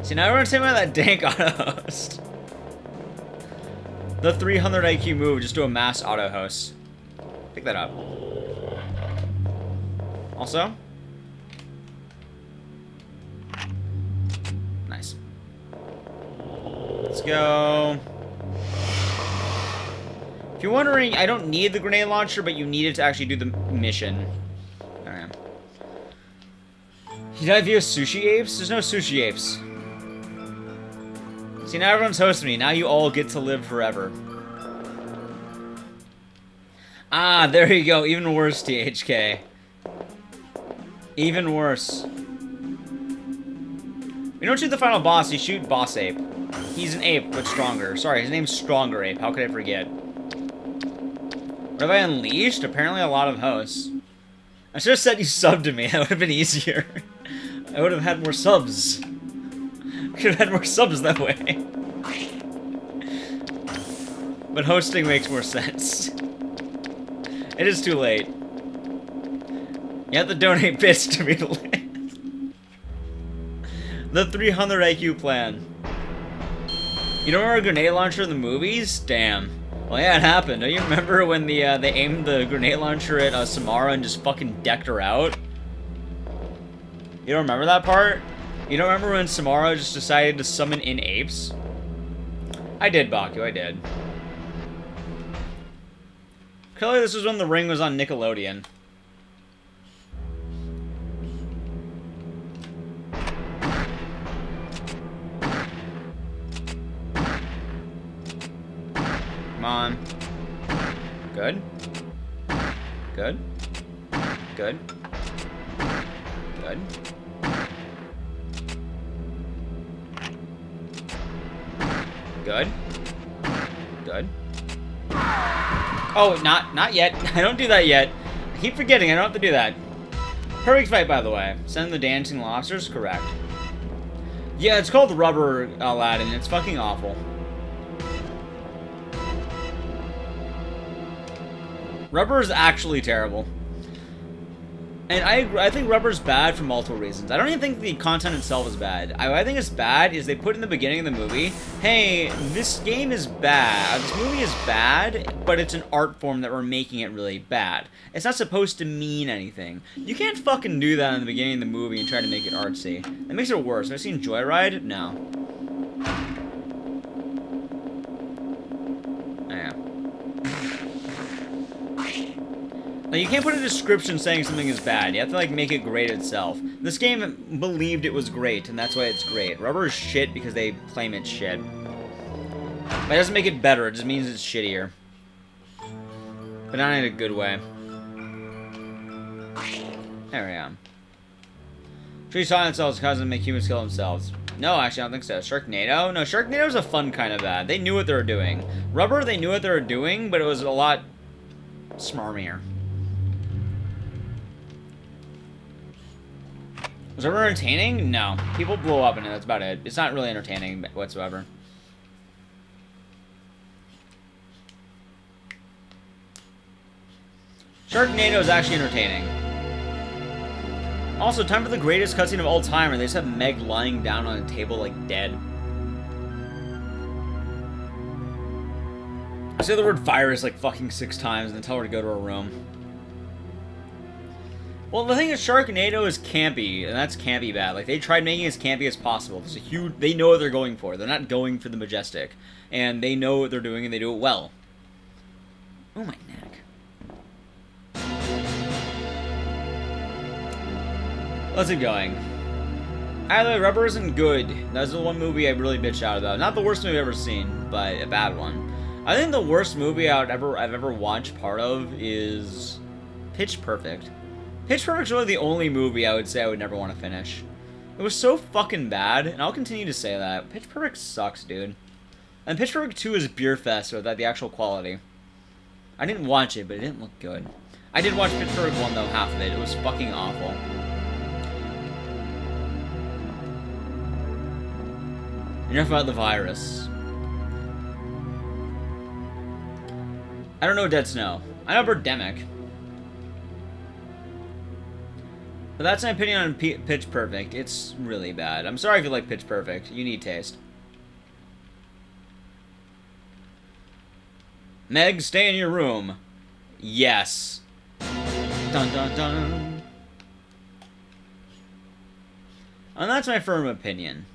See, now everyone's saying about that dank auto-host. The 300 IQ move, just do a mass auto-host. Pick that up. Also. Nice. Let's go. If you're wondering, I don't need the grenade launcher, but you need it to actually do the mission. Alright. You died via sushi apes? There's no sushi apes. See, now everyone's hosting me. Now you all get to live forever. Ah, there you go. Even worse, THK. Even worse. You don't shoot the final boss, you shoot Boss Ape. He's an ape, but stronger. Sorry, his name's Stronger Ape. How could I forget? What have I unleashed? Apparently a lot of hosts. I should have said you subbed to me. That would have been easier. I would have had more subs. Could have had more subs that way. But hosting makes more sense. It is too late. You have to donate bits to me to live. The 300 IQ plan. You don't remember a grenade launcher in the movies? Damn. Well, yeah, it happened. Don't you remember when they aimed the grenade launcher at Samara and just fucking decked her out? You don't remember that part? You don't remember when Samara just decided to summon in apes? I did, Baku, I did. Clearly this was when The Ring was on Nickelodeon. Come on. Good. Good. Good. Good. Good. Good. Oh, not yet. I don't do that yet. I keep forgetting I don't have to do that. Perfect fight, by the way. Send the dancing lobsters? Correct. Yeah, it's called Rubber Aladdin. It's fucking awful. Rubber is actually terrible. And I think Rubber's bad for multiple reasons. I don't even think the content itself is bad. What I think is bad is they put in the beginning of the movie, hey, this game is bad. This movie is bad, but it's an art form that we're making it really bad. It's not supposed to mean anything. You can't fucking do that in the beginning of the movie and try to make it artsy. That makes it worse. Have I seen Joyride? No. Yeah. Like, you can't put a description saying something is bad. You have to, like, make it great itself. This game believed it was great, and that's why it's great. Rubber is shit because they claim it's shit. But it doesn't make it better, it just means it's shittier. But not in a good way. There we go. Tree silent cells cousin make humans kill themselves. No, actually, I don't think so. Sharknado? No, Sharknado's a fun kind of bad. They knew what they were doing. Rubber, they knew what they were doing, but it was a lot smarmier. Was it entertaining? No. People blow up in it, that's about it. It's not really entertaining whatsoever. Sharknado is actually entertaining. Also, time for the greatest cutscene of all time, where they just have Meg lying down on a table like dead. I say the word virus like fucking 6 times and then tell her to go to her room. Well, the thing is, Sharknado is campy, and that's campy bad. Like, they tried making it as campy as possible. There's a huge... They know what they're going for. They're not going for the majestic. And they know what they're doing, and they do it well. Oh, my neck. Let's get going. Either way, Rubber isn't good. That's the one movie I really bitched out about. Not the worst movie I've ever seen, but a bad one. I think the worst movie I've ever watched part of is Pitch Perfect. Pitch Perfect's really the only movie I would say I would never want to finish. It was so fucking bad, and I'll continue to say that. Pitch Perfect sucks, dude. And Pitch Perfect 2 is Beer Fest without the actual quality. I didn't watch it, but it didn't look good. I did watch Pitch Perfect 1, though, half of it. It was fucking awful. Enough about the virus. I don't know Dead Snow. I know Birdemic. But that's my opinion on Pitch Perfect. It's really bad. I'm sorry if you like Pitch Perfect. You need taste. Meg, stay in your room. Yes. Dun dun dun. And that's my firm opinion.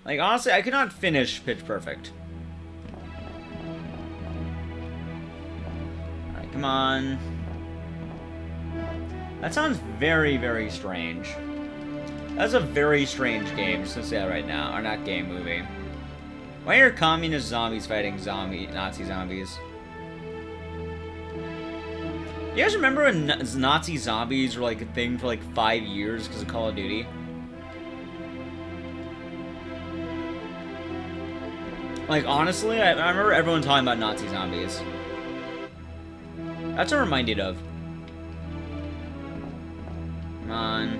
Like, honestly, I could not finish Pitch Perfect. Alright, come on. That sounds very, very strange. That's a very strange game, just to say that right now. Or not game, movie. Why are communist zombies fighting Nazi zombies? You guys remember when Nazi zombies were like a thing for like 5 years because of Call of Duty? Like, honestly, I remember everyone talking about Nazi zombies. That's what I'm reminded of. Come on.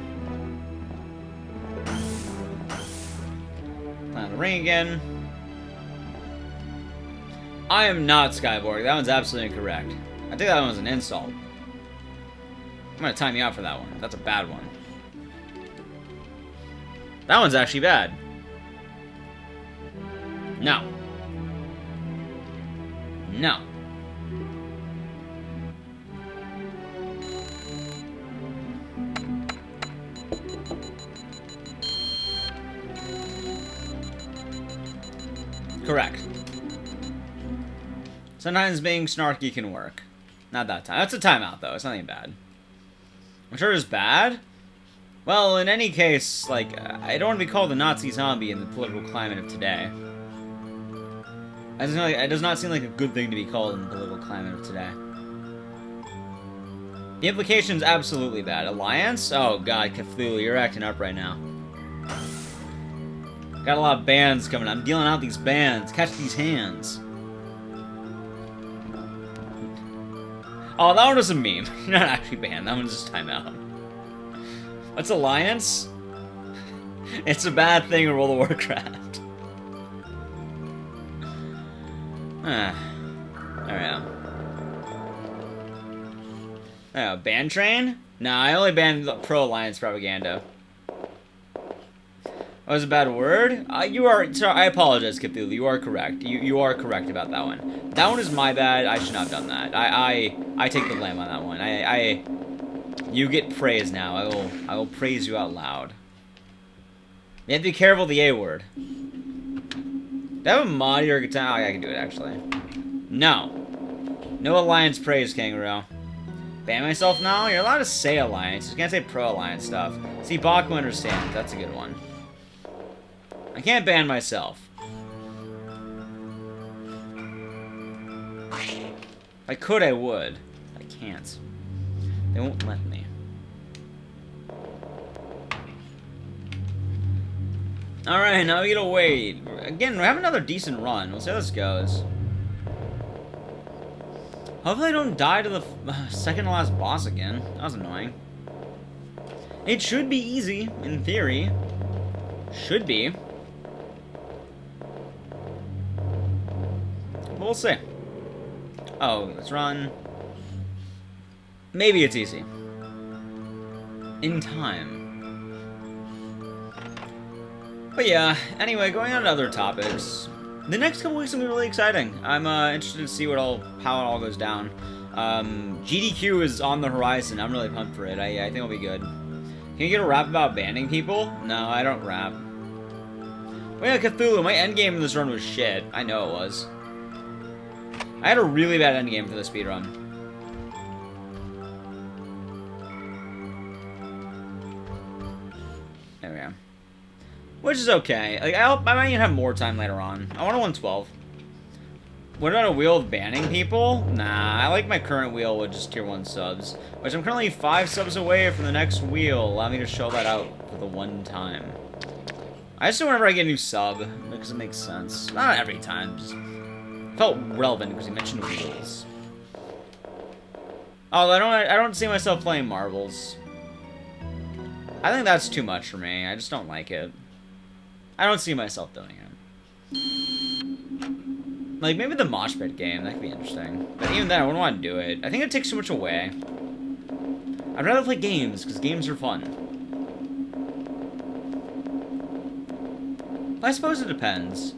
Plant the ring again. I am not Skyborg. That one's absolutely incorrect. I think that one was an insult. I'm gonna time you out for that one. That's a bad one. That one's actually bad. No. No. Correct. Sometimes being snarky can work. Not that time. That's a timeout, though. It's nothing bad. I'm sure it's bad. Well, in any case, like, I don't want to be called a Nazi zombie in the political climate of today. It does not seem like a good thing to be called in the political climate of today. The implication's absolutely bad. Alliance? Oh god, Cthulhu, you're acting up right now. Got a lot of bans coming. I'm dealing out these bans. Catch these hands. Oh, that one was a meme. You're not actually banned. That one's just timeout. What's Alliance? It's a bad thing in World of Warcraft. There we go. Oh, ban train? Nah, I only banned the pro-Alliance propaganda. That was a bad word? You are... Sorry, I apologize, Cthulhu. You are correct. You are correct about that one. That one is my bad. I should not have done that. I take the blame on that one. You get praise now. I will praise you out loud. You have to be careful of the A word. Do I have a mod or guitar? Oh, yeah, I can do it, actually. No. No Alliance praise, Kangaroo. Ban myself now? You're allowed to say Alliance. You can't say pro-Alliance stuff. See, Baku understands. That's a good one. I can't ban myself. If I could, I would. I can't. They won't let me. Alright, now we gotta wait. Again, we have another decent run. We'll see how this goes. Hopefully I don't die to the second to last boss again. That was annoying. It should be easy, in theory. Should be. But we'll see. Oh, let's run. Maybe it's easy. In time. But yeah, anyway, going on to other topics. The next couple weeks will be really exciting. I'm interested to see how it all goes down. GDQ is on the horizon. I'm really pumped for it. I think it'll be good. Can you get a rap about banning people? No, I don't rap. Well, yeah, Cthulhu, my endgame in this run was shit. I know it was. I had a really bad endgame for the speedrun. There we go. Which is okay. Like, I might even have more time later on. I want a 112. What about a wheel of banning people? Nah, I like my current wheel with just tier 1 subs. Which I'm currently 5 subs away from the next wheel. Allow me to show that out for the one time. I just do whenever I get a new sub, because it makes sense. Not every time, just felt relevant because he mentioned wheels. Oh, I don't see myself playing marbles. I think that's too much for me. I just don't like it. I don't see myself doing it. Like, maybe the Mosh Pit game, that could be interesting. But even then, I wouldn't want to do it. I think it takes too much away. I'd rather play games, because games are fun. But I suppose it depends.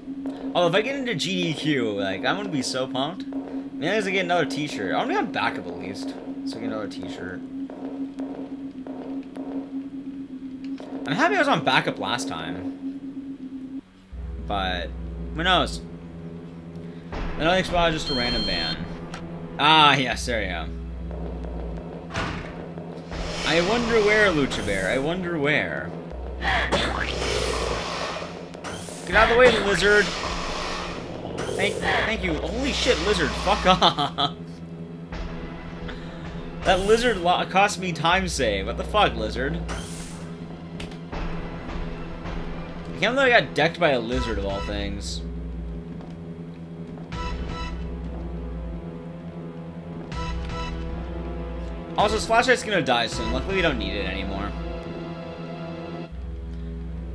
Although, if I get into GDQ, like, I'm gonna be so pumped. Maybe I get another t-shirt. I'm gonna be on backup at least. So I get another t-shirt. I'm happy I was on backup last time. But, who knows? The Nothing Squad is just a random band. Ah, yes, there you go. I wonder where, Lucha Bear. I wonder where. Get out of the way, lizard. Thank you. Holy shit, lizard. Fuck off. That lizard cost me time save. What the fuck, lizard? I can't believe I got decked by a lizard of all things. Also, this flashlight's gonna die soon. Luckily, we don't need it anymore.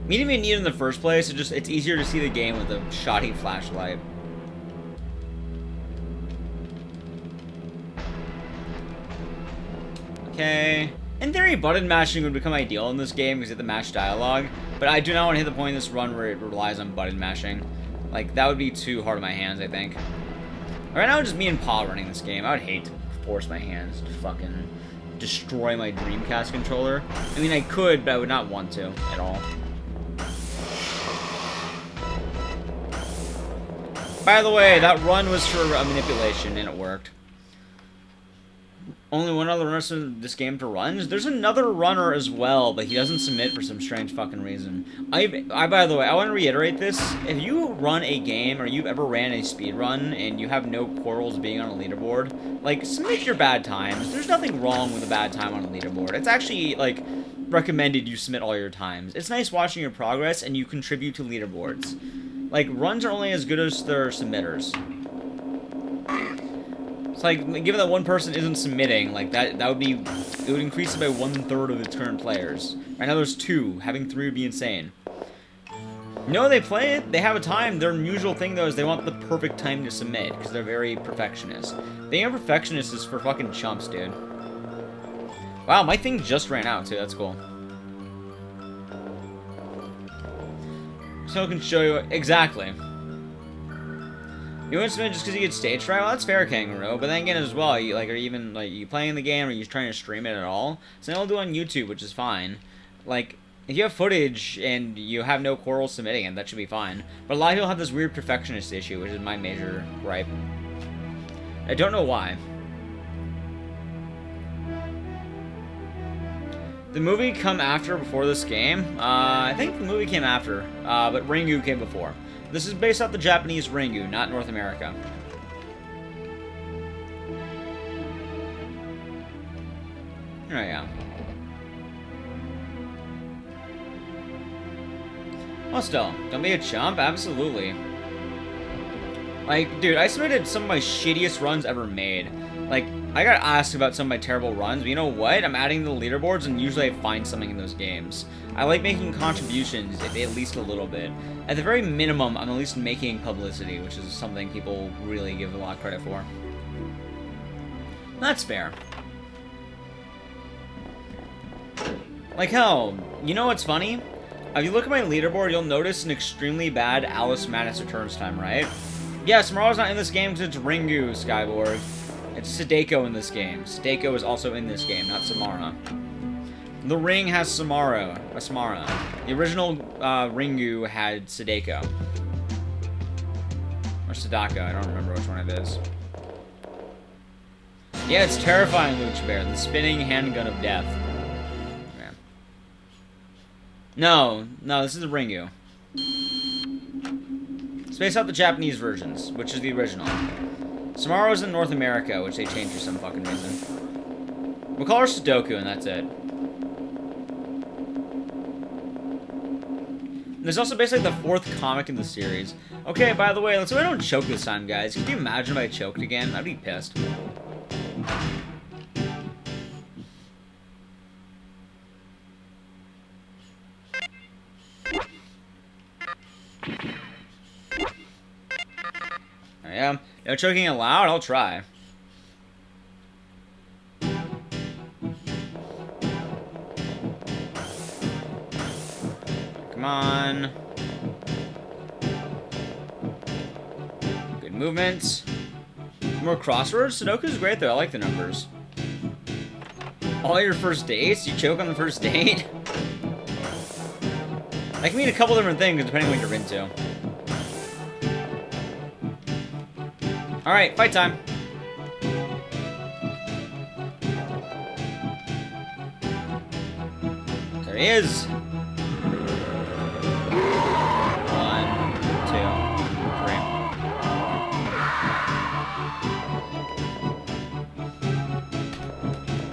We didn't even need it in the first place. It's easier to see the game with a shoddy flashlight. Okay. In theory, button mashing would become ideal in this game because you have the mash dialogue. But I do not want to hit the point in this run where it relies on button mashing. Like, that would be too hard on my hands, I think. Right now, it's just me and Paul running this game. I would hate to force my hands to fucking destroy my Dreamcast controller. I mean, I could, but I would not want to at all. By the way, that run was for a manipulation, and it worked. Only one other runner in this game to run? There's another runner as well, but he doesn't submit for some strange fucking reason. By the way, I want to reiterate this. If you run a game, or you've ever ran a speed run, and you have no quarrels being on a leaderboard, like, submit your bad times. There's nothing wrong with a bad time on a leaderboard. It's actually, like, recommended you submit all your times. It's nice watching your progress, and you contribute to leaderboards. Like, runs are only as good as their submitters. It's like, given that one person isn't submitting, like, it would increase it by 1/3 of its current players. Right now there's 2. Having 3 would be insane. No, they play it. They have a time. Their unusual thing, though, is they want the perfect time to submit, because they're very perfectionist. Being a perfectionist is for fucking chumps, dude. Wow, my thing just ran out, too. That's cool. So I can show you exactly. You wouldn't submit just because you get stage fright? Well, that's fair, Kangaroo. But then again, as well, are you playing the game, or are you trying to stream it at all? So then I'll do it on YouTube, which is fine. Like, if you have footage and you have no quarrel submitting it, that should be fine. But a lot of people have this weird perfectionist issue, which is my major gripe. I don't know why. The movie come after or before this game? I think the movie came after, but Ringu came before. This is based off the Japanese Ringu, not North America. Oh yeah. Well, still, don't be a chump, absolutely. Like, dude, I submitted some of my shittiest runs ever made. Like, I got asked about some of my terrible runs, but you know what? I'm adding to the leaderboards, and usually I find something in those games. I like making contributions, at least a little bit. At the very minimum, I'm at least making publicity, which is something people really give a lot of credit for. That's fair. Like, hell, you know what's funny? If you look at my leaderboard, you'll notice an extremely bad Alice Madness Returns time, right? Yes, Samara's not in this game because it's Ringu, Skyborg. It's Sadeko in this game. Sadeko is also in this game, not Samara. The Ring has Samara. The original Ringu had Sadeko. Or Sadako, I don't remember which one it is. Yeah, it's terrifying, Lucha Bear. The spinning handgun of death. Man. No, this is the Ringu. It's based off the Japanese versions, which is the original. Samaro's in North America, which they changed for some fucking reason. We'll call her Sudoku, and that's it. There's also basically the 4th comic in the series. Okay, by the way, let's hope I don't choke this time, guys. Can you imagine if I choked again? I'd be pissed. Yeah, no choking allowed? I'll try. Come on. Good movement. More crosswords? Sudoku's great though, I like the numbers. All your first dates? You choke on the first date? That can mean a couple different things depending on what you're into. Alright, fight time. There he is. 1, 2,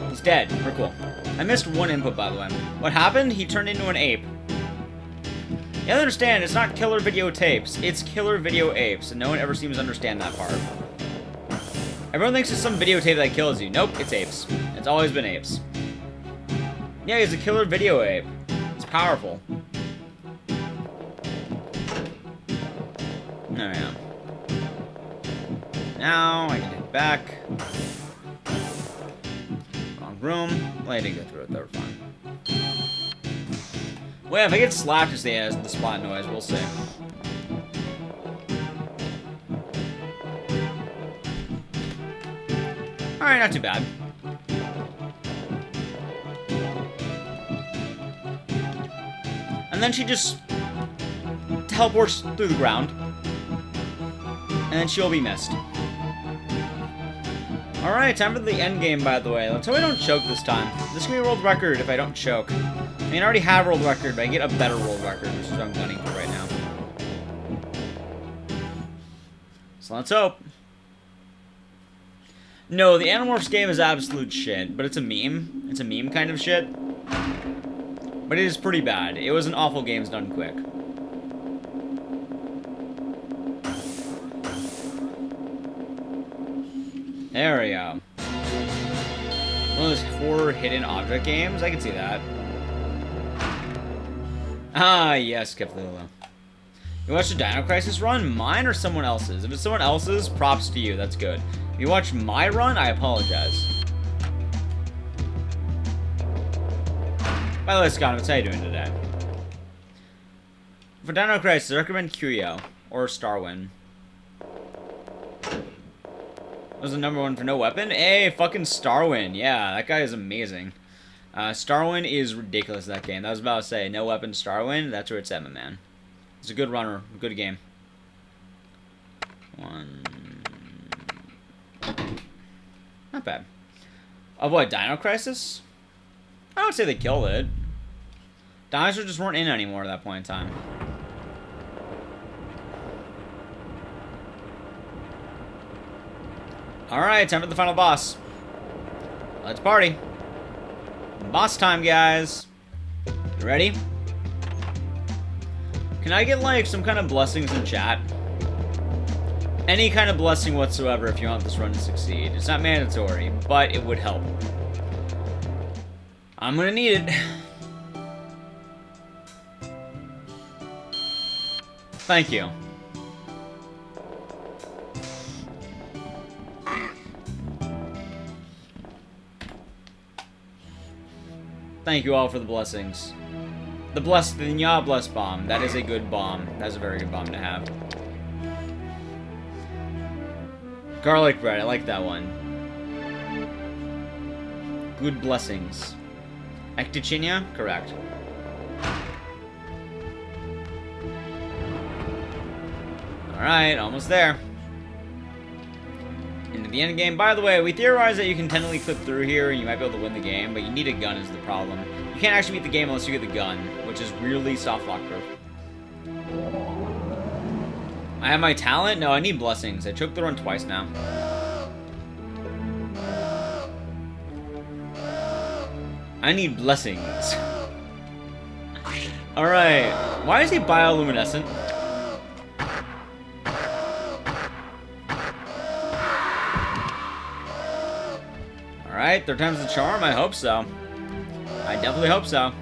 3. He's dead. We're cool. I missed one input, by the way. What happened? He turned into an ape. You have to understand, it's not killer videotapes. It's killer video apes, and no one ever seems to understand that part. Everyone thinks it's some videotape that kills you. Nope, it's apes. It's always been apes. Yeah, he's a killer video ape. It's powerful. There I am. Now I can get back. Wrong room. Well, I didn't go through it. They were fine. Well, yeah, if I get slapped, it's the spot noise. We'll see. Alright, not too bad. And then she just teleports through the ground. And then she'll be missed. Alright, time for the end game, by the way. Let's hope I don't choke this time. This can be a world record if I don't choke. I mean, I already have a world record, but I get a better world record, which is what I'm gunning for right now. So let's hope. No, the Animorphs game is absolute shit, but it's a meme. It's a meme kind of shit. But it is pretty bad. It was an awful game done quick. There we go. One of those horror hidden object games? I can see that. Ah, yes, Keflilo. You watched the Dino Crisis run? Mine or someone else's? If it's someone else's, props to you. That's good. If you watch my run, I apologize. By the way, Scott, what's how you doing today? For Dino Crisis, I recommend Curio or Starwind. Was the #1 for no weapon? Hey, fucking Starwind. Yeah, that guy is amazing. Starwind is ridiculous, that game. That was about to say, no weapon Starwind, that's where it's at, my man. It's a good runner, good game. Not bad. Of what, Dino Crisis? I would say they killed it. Dinosaurs just weren't in anymore at that point in time. Alright, time for the final boss. Let's party. Boss time, guys. You ready? Can I get, like, some kind of blessings in chat? Any kind of blessing whatsoever if you want this run to succeed. It's not mandatory, but it would help. I'm gonna need it. Thank you. Thank you all for the blessings. The Nya Bless bomb. That is a good bomb. That is a very good bomb to have. Garlic bread. I like that one. Good blessings. Ectichinia? Correct. Alright, almost there. Into the end game. By the way, we theorize that you can technically clip through here and you might be able to win the game, but you need a gun is the problem. You can't actually beat the game unless you get the gun, which is really soft lock proof. I have my talent? No, I need blessings. I choked the run twice now. I need blessings. Alright. Why is he bioluminescent? Alright, third time's the charm? I hope so. I definitely hope so.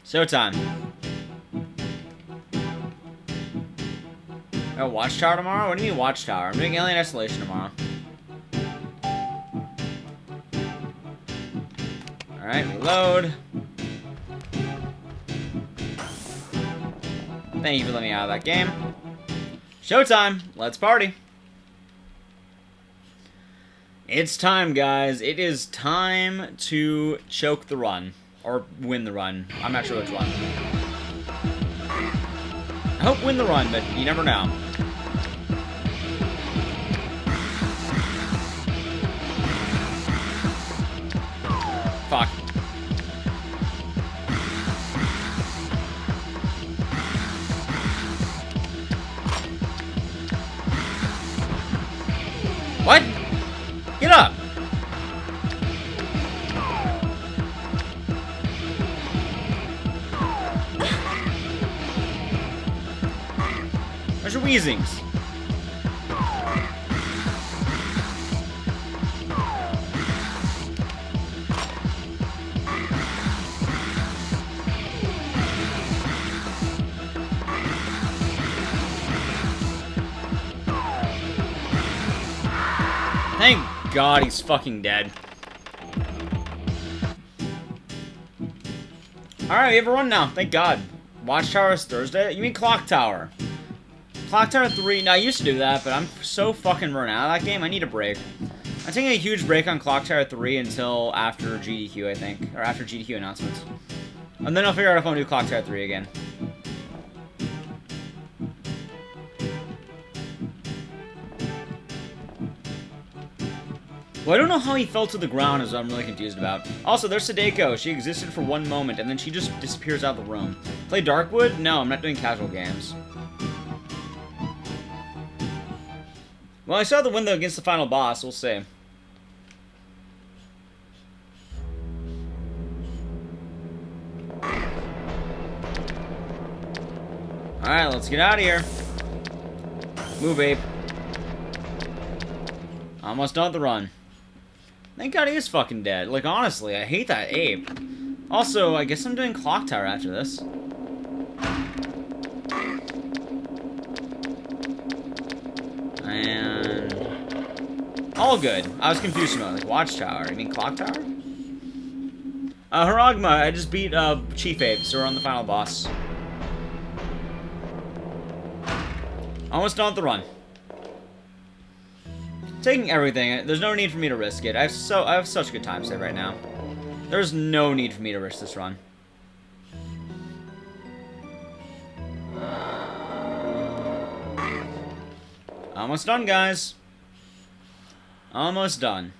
Showtime. Oh, Watchtower tomorrow? What do you mean Watchtower? I'm doing Alien Isolation tomorrow. Alright, reload. Thank you for letting me out of that game. Showtime! Let's party! It's time, guys. It is time to choke the run. Or win the run. I'm not sure which one. I hope win the run, but you never know. Fuck. What? Get up! Where's your Weezings? Thank God he's fucking dead. Alright, we have a run now. Thank God. Watchtower is Thursday? You mean Clock Tower? Clock Tower 3. Now, I used to do that, but I'm so fucking run out of that game. I need a break. I'm taking a huge break on Clock Tower 3 until after GDQ, I think. Or after GDQ announcements. And then I'll figure out if I want to do Clock Tower 3 again. Well, I don't know how he fell to the ground is what I'm really confused about. Also, there's Sadeko. She existed for one moment, and then she just disappears out of the room. Play Darkwood? No, I'm not doing casual games. Well, I saw the win, though, against the final boss. We'll see. Alright, let's get out of here. Move, ape. Almost done with the run. Thank God he is fucking dead. Like, honestly, I hate that ape. Also, I guess I'm doing Clock Tower after this. And... all good. I was confused about, like, Watchtower. You mean Clock Tower? Haragma, I just beat, Chief Ape, so we're on the final boss. Almost done with the run. Taking everything. There's no need for me to risk it. I have such good time save right now. There's no need for me to risk this run. Almost done, guys. Almost done.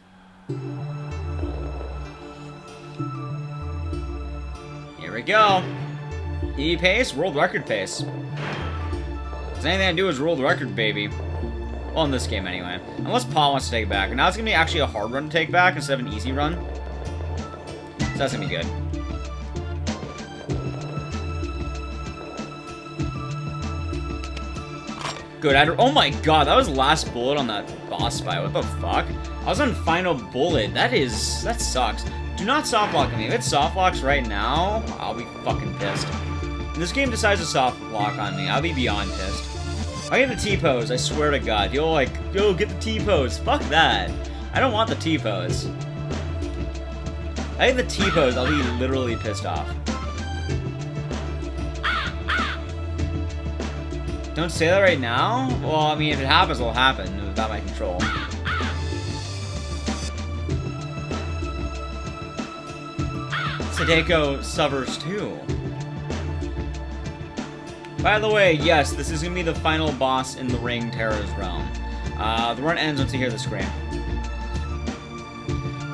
Here we go. E pace, world record pace. Because anything I do is world record, baby. Well, in this game, anyway. Unless Paul wants to take it back. And now it's going to be actually a hard run to take back instead of an easy run. So that's going to be good. Good. Oh my God, that was last bullet on that boss fight. What the fuck? I was on final bullet. That sucks. Do not softlock me. If it softlocks right now, I'll be fucking pissed. If this game decides to softlock on me, I'll be beyond pissed. If I get the T-pose, I swear to God, you'll like, yo, get the T-pose. Fuck that. I don't want the T-pose. If I get the T-pose, I'll be literally pissed off. Don't say that right now? Well, I mean, if it happens, it'll happen without my control. Sadeko suffers too. By the way, yes, this is going to be the final boss in the Ring Terror's Realm. The run ends once you hear the scream.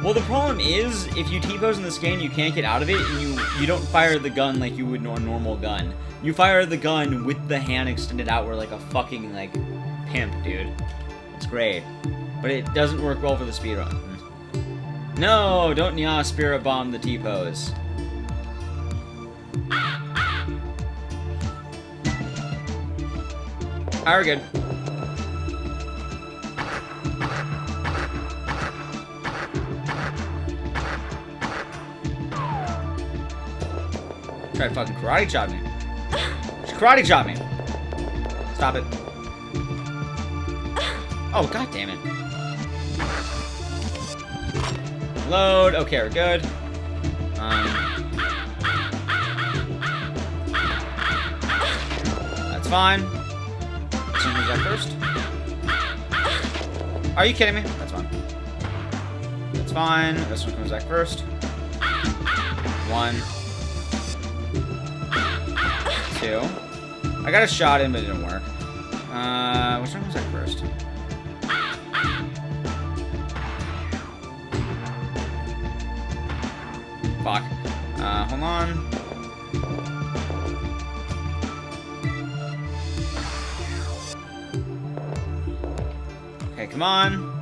Well, the problem is, if you T-pose in this game, you can't get out of it, and you don't fire the gun like you would a normal gun. You fire the gun with the hand extended outward like a fucking, like, pimp, dude. It's great. But it doesn't work well for the speedrun. No, don't Nya Spirit Bomb the T-pose. Alright, we're good. Try to fucking karate chop me. She karate chop me. Stop it. Oh, god damn it. Load. Okay, we're good. That's fine. This one comes back first. Are you kidding me? That's fine. That's fine. This one comes back first. 1, 2. I got a shot in, but it didn't work. Which one comes back first? Fuck. Hold on. Okay, come on.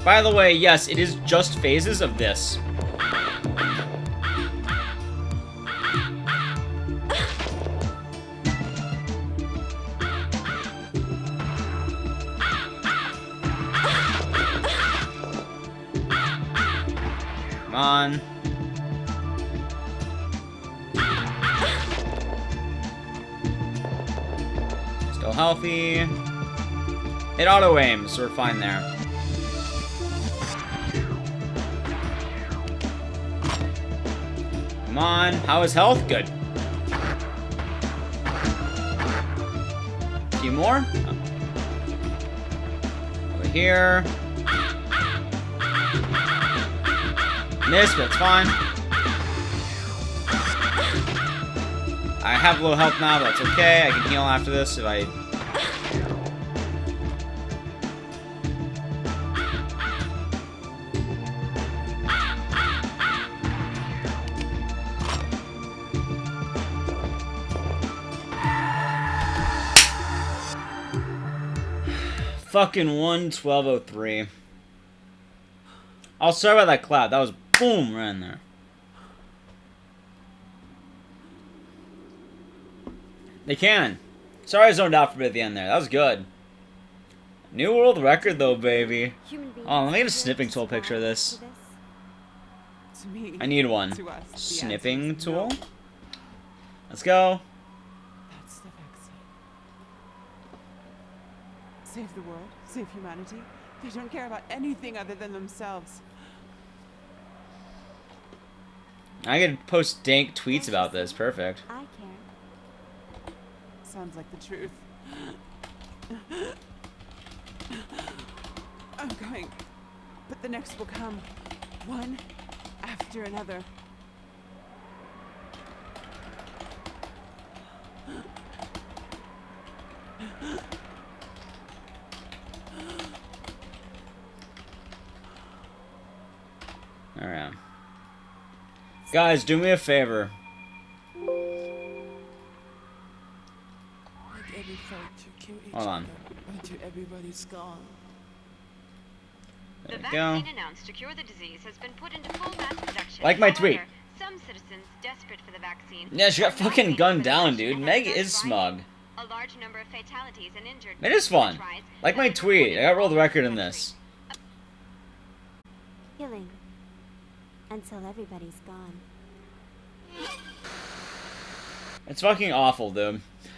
By the way, yes, it is just phases of this. Come on. Still healthy. It auto-aims, so we're fine there. Come on. How is health? Good. A few more. Over here. Miss, but it's fine. I have low health now, but it's okay. I can heal after this if I... Fucking 1:12:03. I'll start by that cloud. That was boom right in there. They can. Sorry I zoned out for a bit at the end there. That was good. New world record though, baby. Oh, let me get a snipping tool picture of this. I need one. Snipping tool. Let's go. That's the vaccine. Save the world, save humanity. They don't care about anything other than themselves. I could post dank tweets about this. Perfect. I care. Sounds like the truth. I'm going, but the next will come, one after another. Alright. Guys, do me a favor. Like every fight to kill each Hold on. other until everybody's gone. There The we go. vaccine announced to cure the disease has been put into full mass production. Like my However, tweet. Some citizens desperate for the vaccine. Yeah, she got fucking gunned down, dude. And Meg has is started smug. rising. A large number of fatalities and injured. It is fun. rise Like my has been tweet. I got world reported record in across the this. Healing. Until everybody's gone. It's fucking awful, dude.